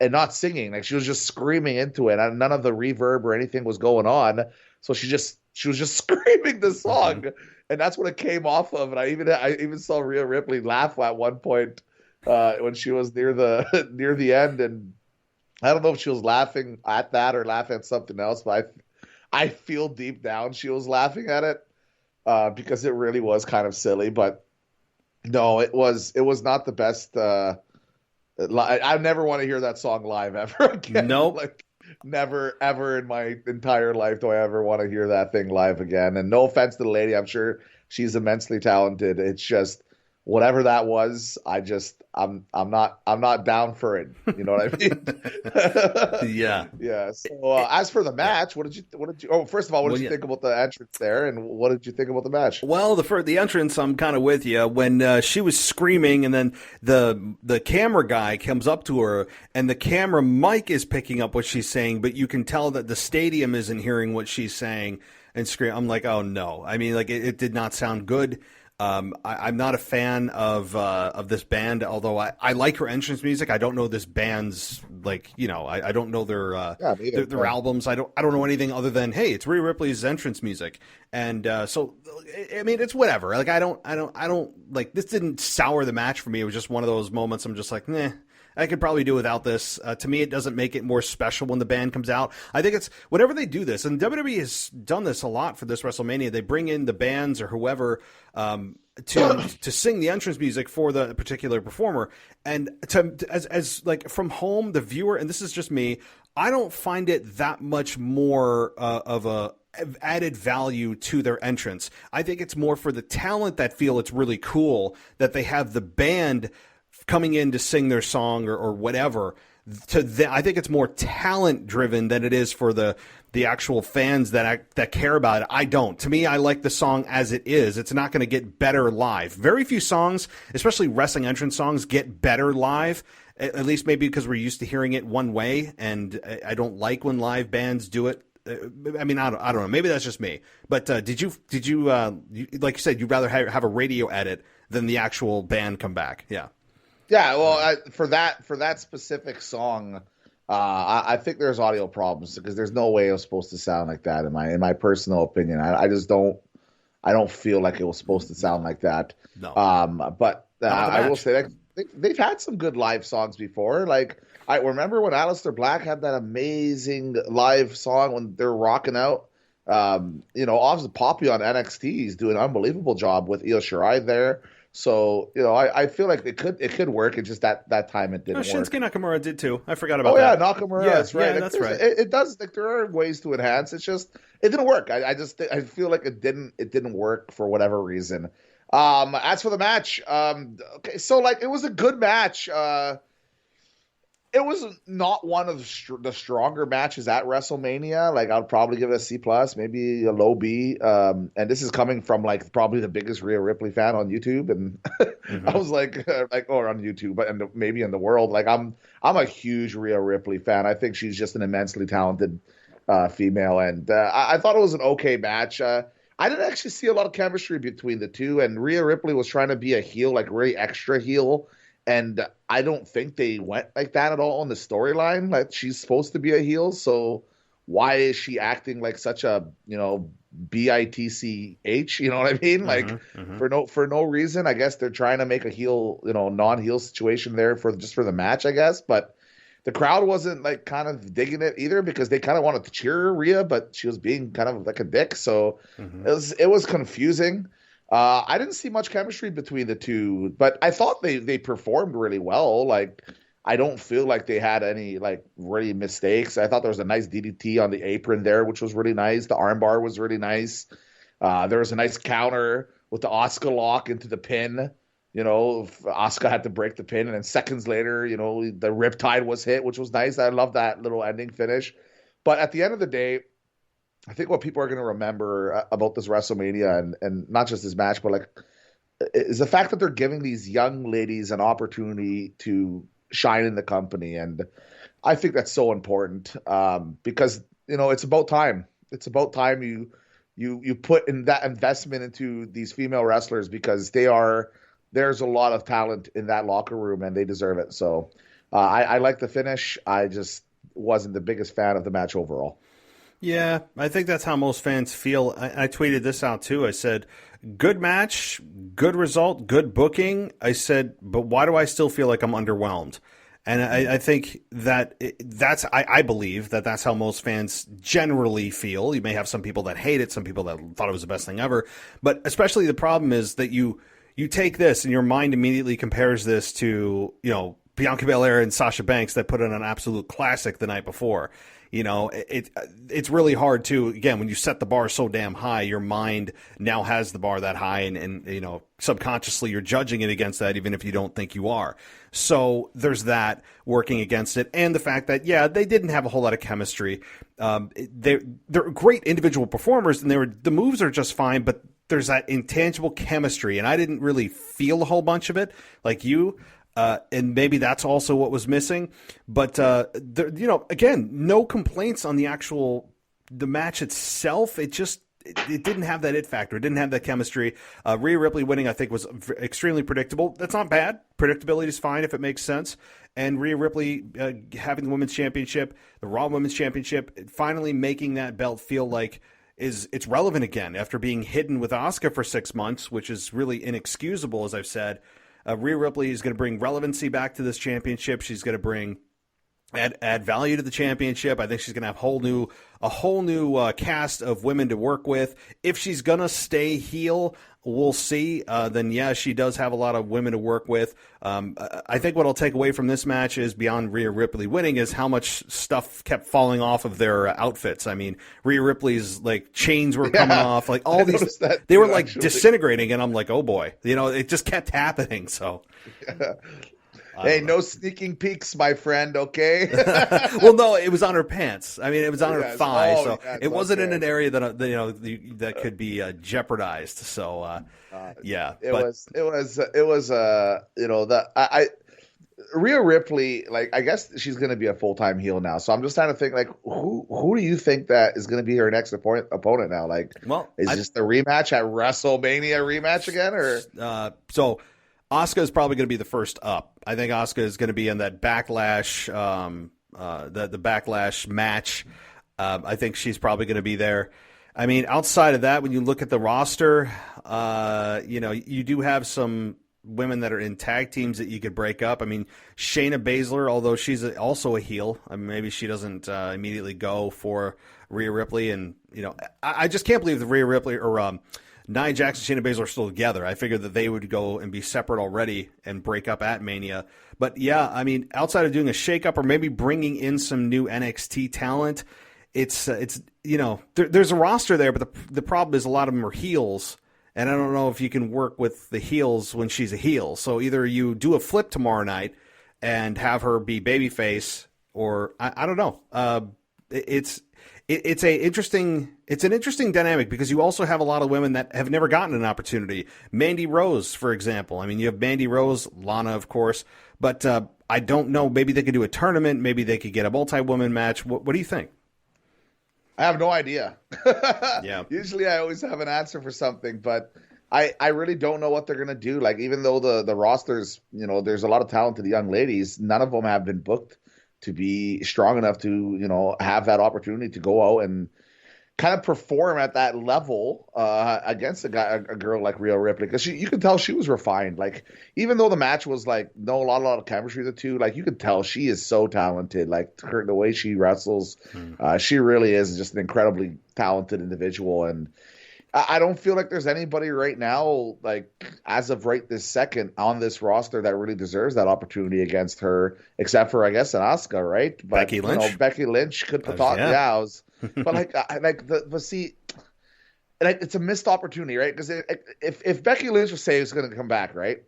and not singing. She was just screaming into it, and none of the reverb or anything was going on. So she was just screaming the song, and that's what it came off of. And I even saw Rhea Ripley laugh at one point when she was near the end, and I don't know if she was laughing at that or laughing at something else, but I feel deep down she was laughing at it because it really was kind of silly. But no, it was not the best. I never want to hear that song live ever again. Nope. Never, ever in my entire life do I ever want to hear that thing live again. And no offense to the lady, I'm sure she's immensely talented. It's just whatever that was, I'm not down for it. You know what I mean? Yeah. Yeah. So as for the match, what did you first of all, what did you think about the entrance there, and what did you think about the match? Well, the entrance, I'm kind of with you. When she was screaming, and then the camera guy comes up to her, and the camera mic is picking up what she's saying, but you can tell that the stadium isn't hearing what she's saying and scream. I'm like, oh no. I mean, it did not sound good. I'm not a fan of this band, although I like her entrance music. I don't know this band's I don't know their albums. I don't know anything other than, hey, it's Rhea Ripley's entrance music, and so I mean it's whatever. I don't this didn't sour the match for me. It was just one of those moments. I'm just like, nah. I could probably do without this. To me, it doesn't make it more special when the band comes out. I think it's whenever they do this, and WWE has done this a lot for this WrestleMania. They bring in the bands or whoever to sing the entrance music for the particular performer, and as from home, the viewer, and this is just me, I don't find it that much more of a added value to their entrance. I think it's more for the talent that feel it's really cool that they have the band coming in to sing their song or whatever. I think it's more talent driven than it is for the actual fans that care about it. I don't. To me, I like the song as it is. It's not going to get better live. Very few songs, especially wrestling entrance songs, get better live. At least maybe because we're used to hearing it one way, and I don't like when live bands do it I mean, I don't know. Maybe that's just me. But did you like you said, you'd rather have a radio edit than the actual band come back? Yeah. Yeah. Well, for that specific song, I think there's audio problems because there's no way it was supposed to sound like that in my personal opinion. I just don't. I don't feel like it was supposed to sound like that. No. But I will say that they've had some good live songs before. Like I remember when Aleister Black had that amazing live song when they're rocking out. Obviously Poppy on NXT, he's doing an unbelievable job with Io Shirai there. So, I feel like it could work. It's just that time it didn't work. Shinsuke Nakamura did too. I forgot about that. Oh yeah, Nakamura. Yeah, that's right. Yeah, that's right. It does. Like there are ways to enhance. It's just it didn't work. I feel like it didn't work for whatever reason. As for the match, okay, so like it was a good match. It was not one of the stronger matches at WrestleMania. Like I'd probably give it a C+, maybe a low B. And this is coming from like probably the biggest Rhea Ripley fan on YouTube, and I was or on YouTube, but maybe in the world. Like I'm a huge Rhea Ripley fan. I think she's just an immensely talented female, and I thought it was an okay match. I didn't actually see a lot of chemistry between the two, and Rhea Ripley was trying to be a heel, like really extra heel. And I don't think they went like that at all in the storyline. Like she's supposed to be a heel, so why is she acting like such a bitch? You know what I mean? Like for no reason. I guess they're trying to make a heel, non-heel situation there for the match, I guess. But the crowd wasn't like kind of digging it either because they kind of wanted to cheer Rhea, but she was being kind of like a dick. So it was confusing. I didn't see much chemistry between the two, but I thought they performed really well. Like, I don't feel like they had any like really mistakes. I thought there was a nice DDT on the apron there, which was really nice. The armbar was really nice. There was a nice counter with the Asuka lock into the pin. Asuka had to break the pin, and then seconds later, the Riptide was hit, which was nice. I love that little ending finish. But at the end of the day, I think what people are going to remember about this WrestleMania and not just this match, but like is the fact that they're giving these young ladies an opportunity to shine in the company. And I think that's so important because, it's about time. It's about time you put in that investment into these female wrestlers because there's a lot of talent in that locker room and they deserve it. So I like the finish. I just wasn't the biggest fan of the match overall. Yeah, I think that's how most fans feel. I tweeted this out too. I said, good match, good result, good booking. I said, but why do I still feel like I'm underwhelmed? And I think that I believe that that's how most fans generally feel. You may have some people that hate it, some people that thought it was the best thing ever. But especially the problem is that you take this and your mind immediately compares this to, Bianca Belair and Sasha Banks that put in an absolute classic the night before. It's really hard to, again, when you set the bar so damn high, your mind now has the bar that high and subconsciously you're judging it against that even if you don't think you are. So there's that working against it. And the fact that, they didn't have a whole lot of chemistry. They're great individual performers and the moves are just fine, but there's that intangible chemistry. And I didn't really feel a whole bunch of it like you. And maybe that's also what was missing. But, again, no complaints on the match itself. It didn't have that it factor. It didn't have that chemistry. Rhea Ripley winning, I think, was extremely predictable. That's not bad. Predictability is fine if it makes sense. And Rhea Ripley having the Women's Championship, the Raw Women's Championship, finally making that belt feel like it's relevant again after being hidden with Asuka for 6 months, which is really inexcusable, as I've said. Rhea Ripley is going to bring relevancy back to this championship. She's going to add value to the championship. I think she's going to have a whole new cast of women to work with. If she's going to stay heel, we'll see. Then she does have a lot of women to work with. I think what I'll take away from this match is beyond Rhea Ripley winning is how much stuff kept falling off of their outfits. I mean, Rhea Ripley's like chains were coming off, like all these, they were like disintegrating, and I'm like, oh boy, it just kept happening. So. Hey, no sneaking peeks, my friend, okay? Well, no, it was on her pants. I mean, it was on her thigh, so it wasn't in an area that that could be jeopardized. So, It was Rhea Ripley, like, I guess she's going to be a full-time heel now. So I'm just trying to think, like, who do you think that is going to be her next opponent now? Like, is this the rematch at WrestleMania rematch again, or? So Asuka is probably going to be the first up. I think Asuka is going to be in that Backlash, the Backlash match. I think she's probably going to be there. I mean, outside of that, when you look at the roster, you do have some women that are in tag teams that you could break up. I mean, Shayna Baszler, although she's also a heel, I mean, maybe she doesn't immediately go for Rhea Ripley. And, I just can't believe that Rhea Ripley or Nia Jax and Shayna Baszler are still together. I figured that they would go and be separate already and break up at Mania. But, yeah, I mean, outside of doing a shakeup or maybe bringing in some new NXT talent, it's there's a roster there, but the problem is a lot of them are heels. And I don't know if you can work with the heels when she's a heel. So either you do a flip tomorrow night and have her be babyface, or I don't know. It's an interesting dynamic because you also have a lot of women that have never gotten an opportunity. Mandy Rose, for example. I mean, you have Mandy Rose, Lana, of course, but I don't know. Maybe they could do a tournament. Maybe they could get a multi-woman match. What do you think? I have no idea. Yeah. Usually I always have an answer for something, but I really don't know what they're going to do. Like, even though the rosters, there's a lot of talented young ladies, none of them have been booked to be strong enough to, have that opportunity to go out and kind of perform at that level against a girl like Rhea Ripley, because you could tell she was refined. Like, even though the match was like a lot of chemistry, the two, like, you could tell she is so talented. Like, the way she wrestles, she really is just an incredibly talented individual. And I don't feel like there's anybody right now, like, as of right this second on this roster that really deserves that opportunity against her, except for, I guess, an Asuka, right? But, Becky Lynch. Becky Lynch could talk. Yeah, I was. But see, like, it's a missed opportunity, right? Because if Becky Lynch was saying it's going to come back, right?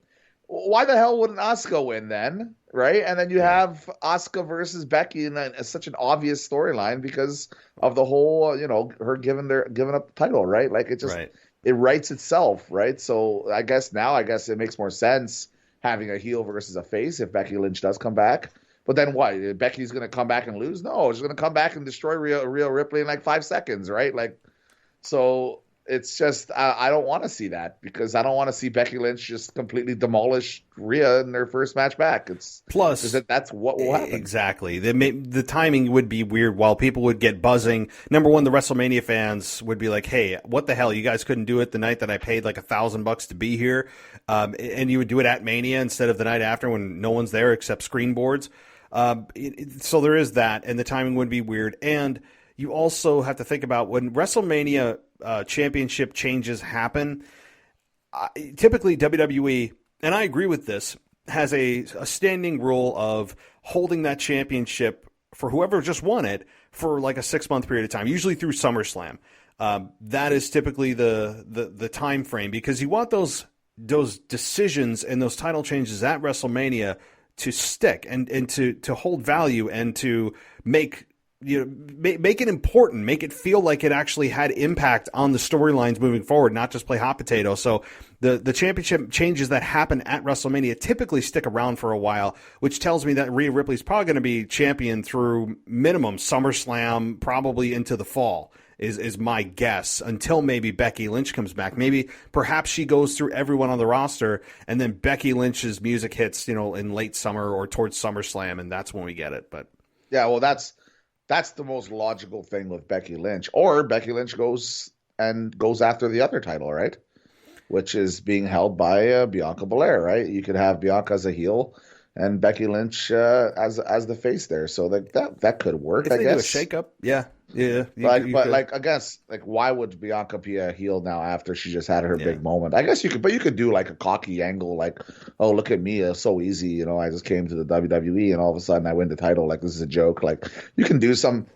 Why the hell wouldn't Asuka win then, right? And then you have Asuka versus Becky, and it's such an obvious storyline because of the whole, her giving up the title, right? Like, it just it writes itself, right? So I guess it makes more sense having a heel versus a face if Becky Lynch does come back. But then what? Becky's going to come back and lose? No, she's going to come back and destroy Rhea Ripley in like 5 seconds, right? Like, so it's just I don't want to see that, because I don't want to see Becky Lynch just completely demolish Rhea in their first match back. That's what will happen. Exactly. The timing would be weird. While people would get buzzing, number one, the WrestleMania fans would be like, "Hey, what the hell? You guys couldn't do it the night that I paid like $1,000 to be here," and you would do it at Mania instead of the night after when no one's there except screen boards. So there is that, and the timing would be weird. And you also have to think about when WrestleMania championship changes happen. Typically, WWE, and I agree with this, has a standing rule of holding that championship for whoever just won it for like a 6-month period of time, usually through SummerSlam. That is typically the time frame, because you want those decisions and those title changes at WrestleMania to stick and to hold value and to make it important, make it feel like it actually had impact on the storylines moving forward, not just play hot potato. So the championship changes that happen at WrestleMania typically stick around for a while, which tells me that Rhea Ripley's probably going to be champion through minimum SummerSlam, probably into the fall. Is my guess, until maybe Becky Lynch comes back. Perhaps she goes through everyone on the roster, and then Becky Lynch's music hits, in late summer or towards SummerSlam, and that's when we get it. But yeah, well, that's the most logical thing with Becky Lynch. Or Becky Lynch goes after the other title, right? Which is being held by Bianca Belair, right? You could have Bianca as a heel and Becky Lynch as the face there. So that could work, if I guess. Do a shakeup, yeah. Yeah, I guess, like, why would Bianca be a heel now after she just had her big moment? I guess you could do like a cocky angle, like, oh, look at me, it's so easy, I just came to the WWE and all of a sudden I win the title, like, this is a joke. Like, you can do some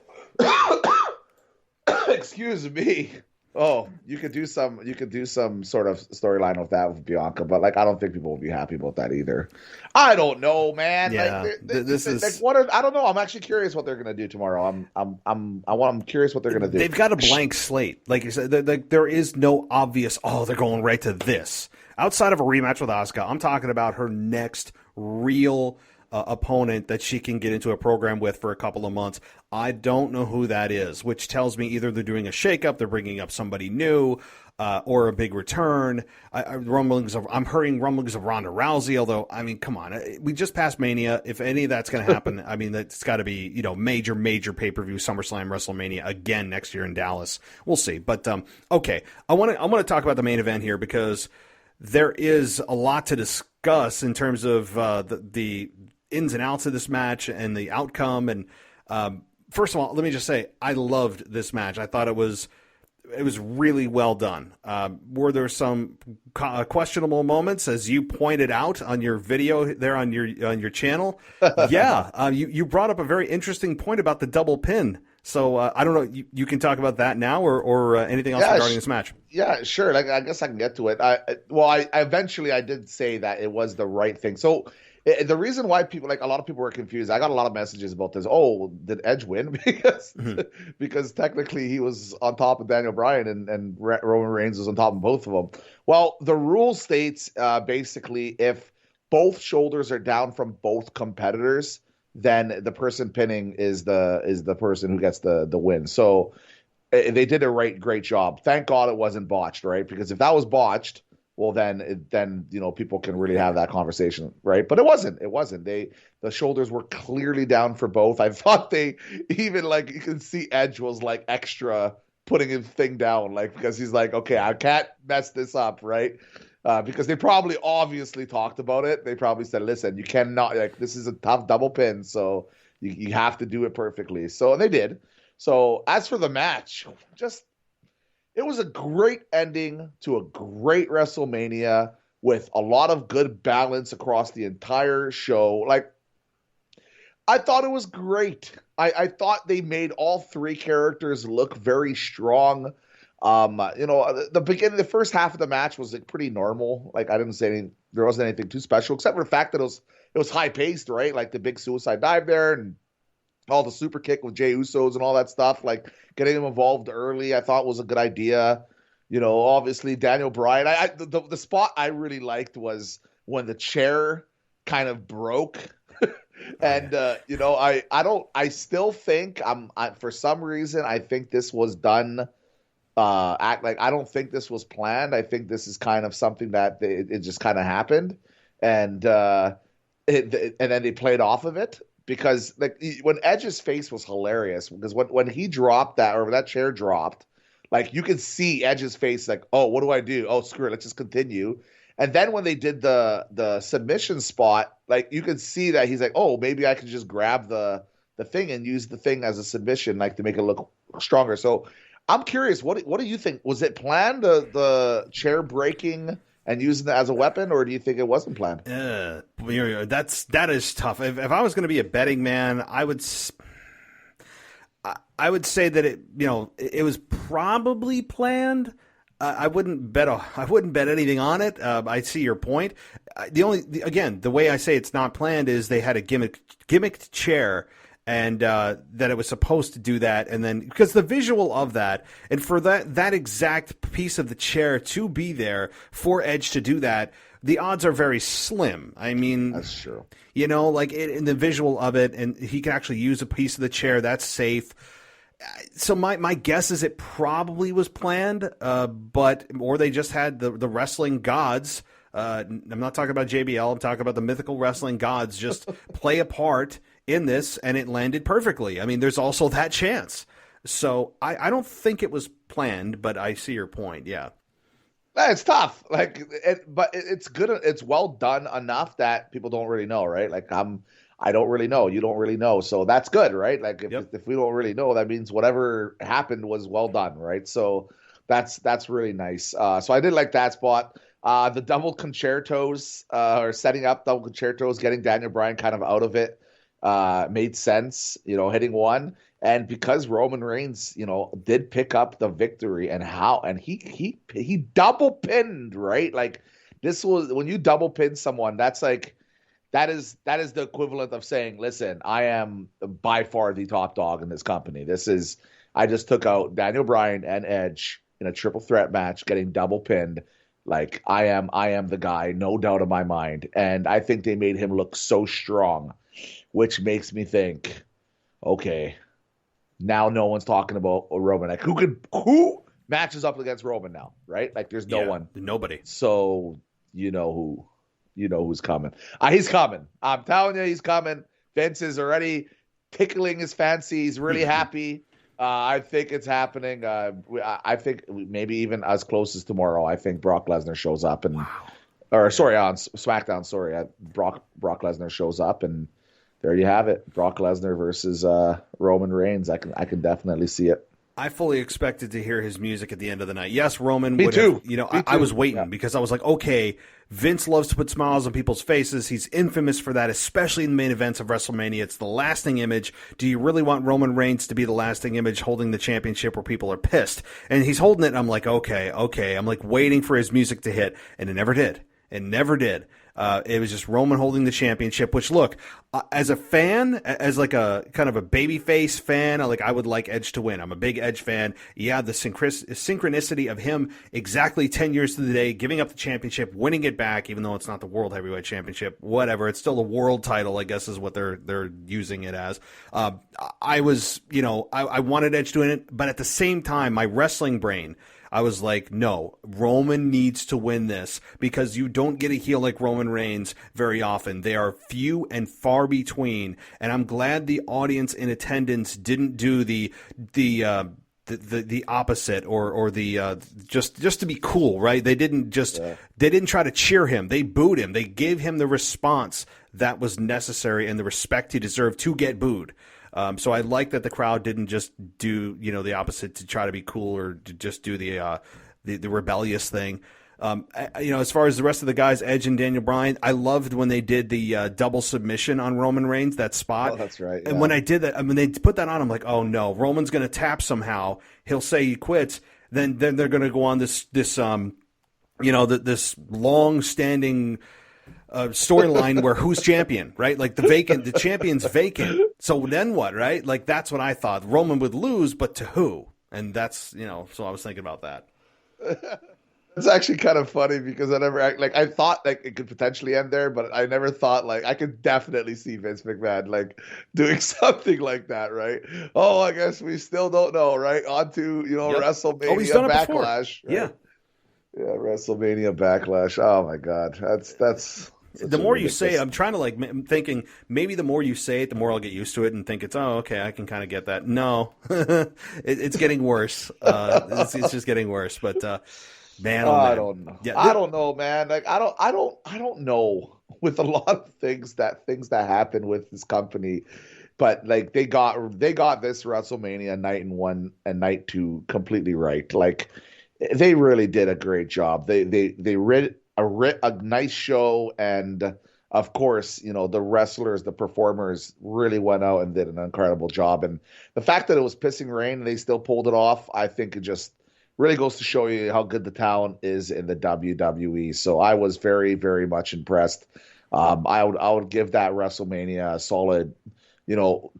excuse me. Oh, you could do some sort of storyline with that with Bianca, but like, I don't think people will be happy about that either. I don't know, man. Yeah, I don't know. I'm actually curious what they're gonna do tomorrow. I'm curious what they're gonna do. They've got a blank slate, like you said. There is no obvious. Oh, they're going right to this. Outside of a rematch with Asuka, I'm talking about her next real opponent that she can get into a program with for a couple of months. I don't know who that is, which tells me either they're doing a shakeup, they're bringing up somebody new, or a big return. I'm hearing rumblings of Ronda Rousey, although, I mean, come on. We just passed Mania. If any of that's going to happen, I mean, that's got to be, major pay-per-view, SummerSlam, WrestleMania again next year in Dallas. We'll see. But, okay. I want to talk about the main event here because there is a lot to discuss in terms of the ins and outs of this match and the outcome. And first of all, let me just say, I loved this match. I thought it was really well done. Were there some questionable moments, as you pointed out on your video there on your channel? Yeah, you brought up a very interesting point about the double pin. So I don't know. You can talk about that now, or anything else regarding this match. Yeah, sure. Like, I guess I can get to it. I eventually did say that it was the right thing. So the reason why a lot of people were confused, I got a lot of messages about this. Oh, did Edge win? Because technically he was on top of Daniel Bryan and Roman Reigns was on top of both of them. Well, the rule states basically if both shoulders are down from both competitors, then the person pinning is the person who gets the win. So they did a great job. Thank God it wasn't botched, right? Because if that was botched, well, then people can really have that conversation, right? But it wasn't. The shoulders were clearly down for both. I thought they even, like, you can see Edge was like extra putting his thing down, like, because he's like, okay, I can't mess this up, right? Because they probably obviously talked about it. They probably said, listen, you cannot, like, this is a tough double pin, so you have to do it perfectly. So they did. So as for the match, it was a great ending to a great WrestleMania with a lot of good balance across the entire show. Like, I thought it was great. I thought they made all three characters look very strong. The first half of the match was like pretty normal. Like, I didn't say anything, there wasn't anything too special, except for the fact that it was high paced, right? Like the big suicide dive there and all the super kick with Jey Usos and all that stuff. Like, getting them involved early, I thought was a good idea. Obviously Daniel Bryan. The spot I really liked was when the chair kind of broke. And I still think for some reason I think this was done. I don't think this was planned. I think this is kind of something that it just kind of happened, and then they played off of it because, like, when Edge's face was hilarious because when he dropped that, or when that chair dropped, like, you could see Edge's face like, oh, what do I do? Oh, screw it, let's just continue. And then when they did the submission spot, like, you could see that he's like, oh, maybe I can just grab the thing and use the thing as a submission, like, to make it look stronger. So I'm curious, what do you think? Was it planned, the chair breaking and using it as a weapon, or do you think it wasn't planned? That is tough. If I was going to be a betting man, I would say that it was probably planned. I wouldn't bet anything on it. I see your point. The way I say it's not planned is they had a gimmicked chair. And that it was supposed to do that, and then because the visual of that, and for that exact piece of the chair to be there for Edge to do that, the odds are very slim. I mean, that's true. Like in the visual of it, and he can actually use a piece of the chair. That's safe. So my guess is it probably was planned, or they just had the wrestling gods. I'm not talking about JBL. I'm talking about the mythical wrestling gods just play a part in this, and it landed perfectly. I mean, there's also that chance. So I don't think it was planned, but I see your point. Yeah, it's tough. But it's good. It's well done enough that people don't really know, right? Like, I don't really know. You don't really know. So that's good, right? Like, if we don't really know, that means whatever happened was well done, right? So that's really nice. So I did like that spot. The double concertos, or setting up double concertos, getting Daniel Bryan kind of out of it, made sense, hitting one. And because Roman Reigns, did pick up the victory, and he double pinned, right? Like, this was, when you double pin someone, that's like, that is the equivalent of saying, listen, I am by far the top dog in this company. I just took out Daniel Bryan and Edge in a triple threat match, getting double pinned. Like I am the guy, no doubt in my mind. And I think they made him look so strong, which makes me think, okay, now no one's talking about Roman. Like who matches up against Roman now, right? Like there's no one. Nobody. So who's coming. He's coming. I'm telling you, he's coming. Vince is already tickling his fancy. He's really happy. I think it's happening. I think maybe even as close as tomorrow. I think Brock Lesnar shows up on SmackDown. Brock Lesnar shows up, and there you have it. Brock Lesnar versus Roman Reigns. I can definitely see it. I fully expected to hear his music at the end of the night. Yes, Roman Me would too. have, I was waiting because I was like, okay, Vince loves to put smiles on people's faces. He's infamous for that, especially in the main events of WrestleMania. It's the lasting image. Do you really want Roman Reigns to be the lasting image holding the championship where people are pissed? And he's holding it, and I'm like, okay. I'm like waiting for his music to hit, and it never did. It was just Roman holding the championship, which, look, as a fan, as like a kind of a babyface fan, I would like Edge to win. I'm a big Edge fan. Yeah, the synchronicity of him exactly 10 years to the day, giving up the championship, winning it back, even though it's not the World Heavyweight Championship, whatever. It's still a world title, I guess, is what they're using it as. I wanted Edge to win it, but at the same time, my wrestling brain, I was like, no, Roman needs to win this because you don't get a heel like Roman Reigns very often. They are few and far between, and I'm glad the audience in attendance didn't do the opposite or the just to be cool, right? They didn't try to cheer him. They booed him. They gave him the response that was necessary and the respect he deserved to get booed. So I like that the crowd didn't just do, the opposite to try to be cool or to just do the rebellious thing. As far as the rest of the guys, Edge and Daniel Bryan, I loved when they did the double submission on Roman Reigns, that spot. Oh, that's right. Yeah. And when I did that, when they put that on, I'm like, oh no, Roman's going to tap somehow. He'll say he quits. Then they're going to go on this long-standing storyline where who's champion, right? Like the champion's vacant. So then what, right? Like that's what I thought. Roman would lose, but to who? And that's, so I was thinking about that. It's actually kind of funny because I thought it could potentially end there, but I never thought I could definitely see Vince McMahon doing something like that, right? Oh, I guess we still don't know, right? On to, WrestleMania he's done it Backlash. Before. Right? Yeah, WrestleMania Backlash. Oh my God, that's. The more you say it, I'm trying to I'm thinking maybe the more you say it, the more I'll get used to it and think it's, oh, okay, I can kind of get that. No, it's getting worse. It's just getting worse. But man, oh, man. I don't know. Yeah, I don't know, man. I don't know with a lot of things that happen with this company, but they got this WrestleMania night 1 and night 2 completely right. They really did a great job. They read a nice show, and of course, the wrestlers, the performers really went out and did an incredible job. And the fact that it was pissing rain and they still pulled it off, I think it just really goes to show you how good the talent is in the WWE. So I was very, very much impressed. I would give that WrestleMania a solid,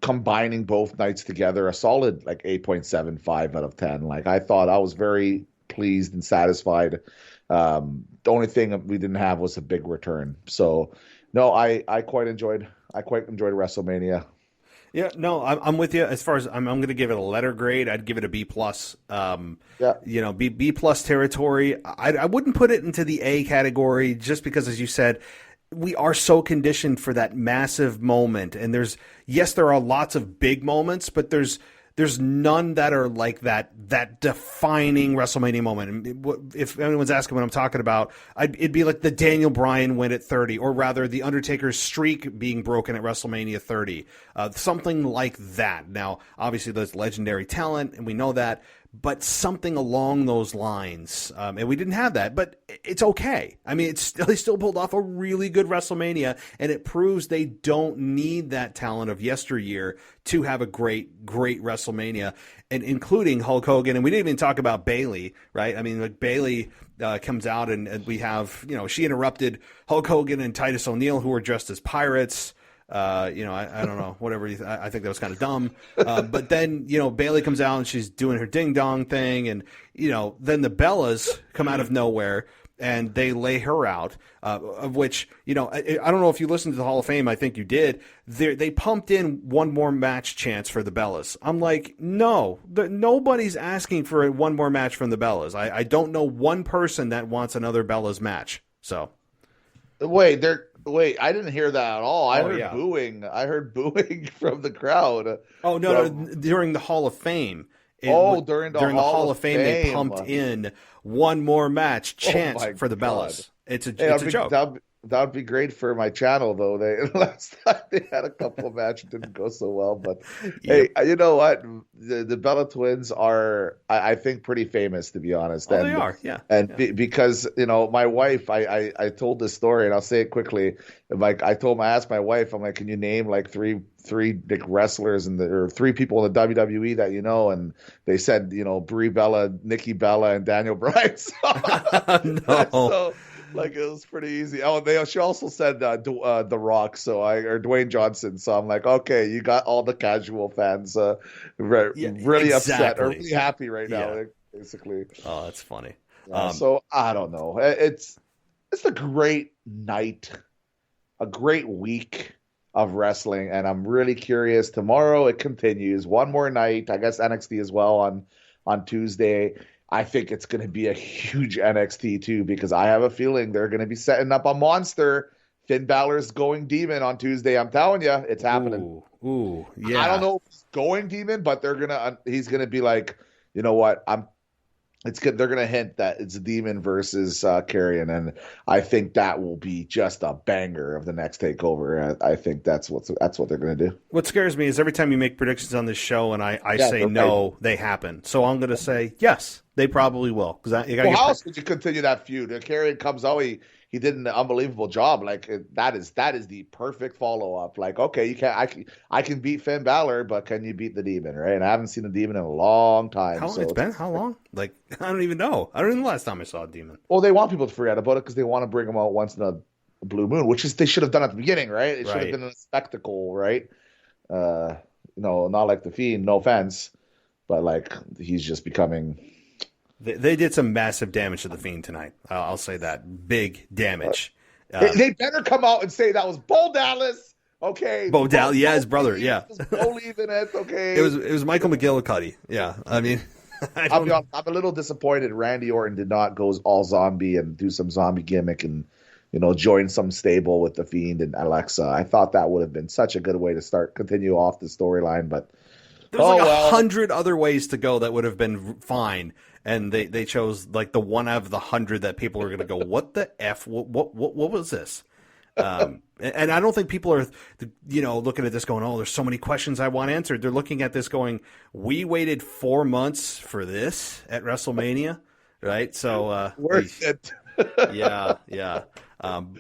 combining both nights together, a solid 8.75 out of 10. I thought I was very pleased and satisfied. The only thing we didn't have was a big return. So, no, I quite enjoyed WrestleMania. Yeah, no, I'm with you. As far as I'm going to give it a letter grade, I'd give it a B+. B+ territory. I wouldn't put it into the A category just because, as you said, we are so conditioned for that massive moment. And there are lots of big moments, but there's none that are like that defining WrestleMania moment. If anyone's asking what I'm talking about, it'd be like the Daniel Bryan win at 30, or rather the Undertaker's streak being broken at WrestleMania 30. Something like that. Now, obviously, there's legendary talent, and we know that, but something along those lines. And we didn't have that, but it's okay. I mean, they still pulled off a really good WrestleMania, and it proves they don't need that talent of yesteryear to have a great, great WrestleMania, and including Hulk Hogan. And we didn't even talk about Bayley, right? I mean, Bayley comes out, and we have, she interrupted Hulk Hogan and Titus O'Neil, who were dressed as pirates. I don't know, whatever. I think that was kind of dumb. But then, Bayley comes out and she's doing her ding dong thing. And, then the Bellas come out of nowhere. and they lay her out, of which, I don't know if you listened to the Hall of Fame. I think you did. They pumped in one more match chance for the Bellas. I'm like, no, nobody's asking for one more match from the Bellas. I don't know one person that wants another Bellas match. So, wait, I didn't hear that at all. I heard yeah. booing. I heard booing from the crowd. Oh, no, during the Hall of Fame. During the Hall of Fame, they pumped in one more match chance for the Bellas. It's a joke. That would be great for my channel, though. Last time they had a couple of matches didn't go so well, but hey, you know what? The Bella Twins are, I think, pretty famous, to be honest. They are, yeah. And because my wife, I told this story, and I'll say it quickly. Like I asked my wife, I'm like, can you name like three big wrestlers or three people in the WWE that you know? And they said, Brie Bella, Nikki Bella, and Daniel Bryan. No. So, like, it was pretty easy. Oh, she also said The Rock, or Dwayne Johnson. So I'm like, okay, you got all the casual fans really upset or really happy right now, basically. Oh, that's funny. So I don't know. It's a great night, a great week of wrestling, and I'm really curious. Tomorrow it continues. One more night. I guess NXT as well on Tuesday. I think it's going to be a huge NXT too, because I have a feeling they're going to be setting up a monster. Finn Balor's going demon on Tuesday. I'm telling you, it's happening. Ooh, yeah. I don't know if he's going demon, but he's going to be like, you know what? They're going to hint that it's Demon versus Karrion, and I think that will be just a banger of the next takeover. I think that's what they're going to do. What scares me is every time you make predictions on this show, and I say no, right, they happen. So I'm going to say yes, they probably will. How else would you continue that feud? Karrion comes out, he did an unbelievable job. Like that is the perfect follow up. Like, okay, I can beat Finn Balor, but can you beat the Demon? Right? And I haven't seen the Demon in a long time. How long it's been? How long? Like, I don't even know. I don't even know the last time I saw a Demon. Well, they want people to forget about it because they want to bring him out once in a blue moon, which is they should have done at the beginning, right? It should have been a spectacle, right? Not like the Fiend. No offense, but like he's just becoming. They did some massive damage to the Fiend tonight. I'll say that. Big damage. They better come out and say that was Bo Dallas. Okay. Bo Dallas, his brother. Yeah. Believe in it. Okay. It was Michael McGillicuddy. Yeah. I mean, I'm a little disappointed Randy Orton did not go all zombie and do some zombie gimmick and join some stable with the Fiend and Alexa. I thought that would have been such a good way to continue off the storyline, but there's 100 other ways to go that would have been fine. And they chose like the one out of the 100 that people are going to go, what the F? What was this? And I don't think people are, looking at this going, oh, there's so many questions I want answered. They're looking at this going, we waited 4 months for this at WrestleMania, right? So worth it. Yeah.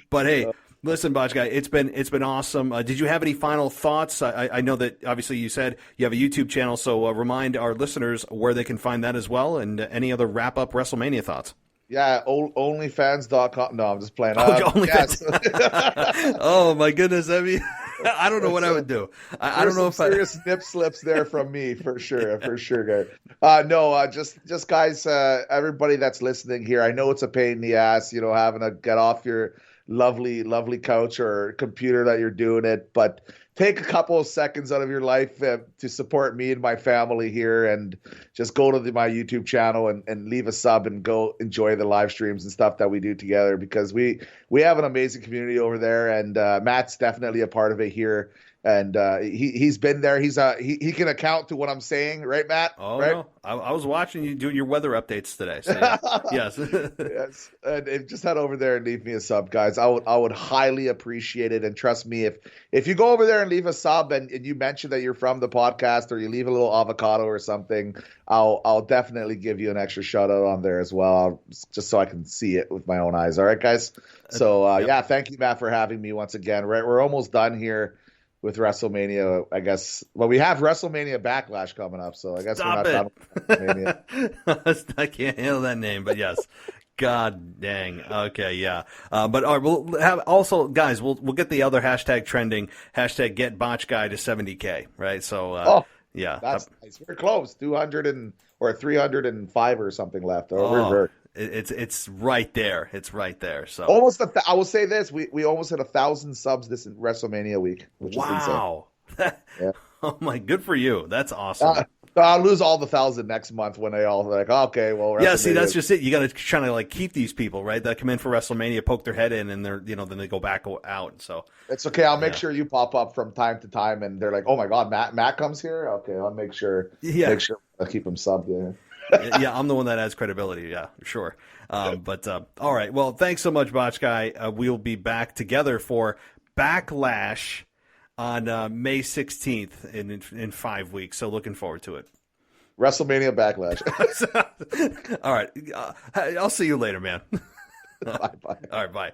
But hey. Listen, Botch Guy, it's been awesome. Did you have any final thoughts? I know that obviously you said you have a YouTube channel, so remind our listeners where they can find that as well, and any other wrap-up WrestleMania thoughts. Yeah, onlyfans.com. No, I'm just playing. OnlyFans. Oh, my goodness. I mean, I don't know what I would do. I don't know if serious nip slips there from me, for sure, guys. Just guys, everybody that's listening here, I know it's a pain in the ass, having to get off your lovely couch or computer that you're doing it, but take a couple of seconds out of your life to support me and my family here, and just go to my YouTube channel and leave a sub and go enjoy the live streams and stuff that we do together, because we have an amazing community over there, and Matt's definitely a part of it here. And he's been there. He can account to what I'm saying, right, Matt? Oh, right? No. I was watching you do your weather updates today. So yes. Yes. And just head over there and leave me a sub, guys. I would highly appreciate it. And trust me, if you go over there and leave a sub and you mention that you're from the podcast, or you leave a little avocado or something, I'll definitely give you an extra shout out on there as well, just so I can see it with my own eyes. All right, guys. So yep. Thank you, Matt, for having me once again. Right, we're almost done here with WrestleMania, I guess. Well, we have WrestleMania Backlash coming up, so I guess we're not done with WrestleMania. I can't handle that name, but yes. God dang. Okay, yeah. But all right, we'll have also, guys, we'll get the other hashtag trending, hashtag get Botch Guy to 70K, right? So, yeah. That's nice. We're close. 200 or 305 or something left. It's right there. It's right there. So almost I will say this: we almost hit 1,000 subs this WrestleMania week, which is insane. Wow. Yeah. Oh my, good for you. That's awesome. I'll lose all the 1,000 next month when they all like, okay, well, yeah. See, that's just it. You got to try to like keep these people, right? That come in for WrestleMania, poke their head in, and they're then they go back out. So it's okay. I'll make sure you pop up from time to time, and they're like, oh my God, Matt comes here. Okay, I'll make sure. Yeah. Make sure I keep him subbed. Yeah. Yeah, I'm the one that adds credibility. Yeah, sure. But all right. Well, thanks so much, Botch Guy. We'll be back together for Backlash on May 16th in 5 weeks. So looking forward to it. WrestleMania Backlash. All right. I'll see you later, man. Bye. All right. Bye.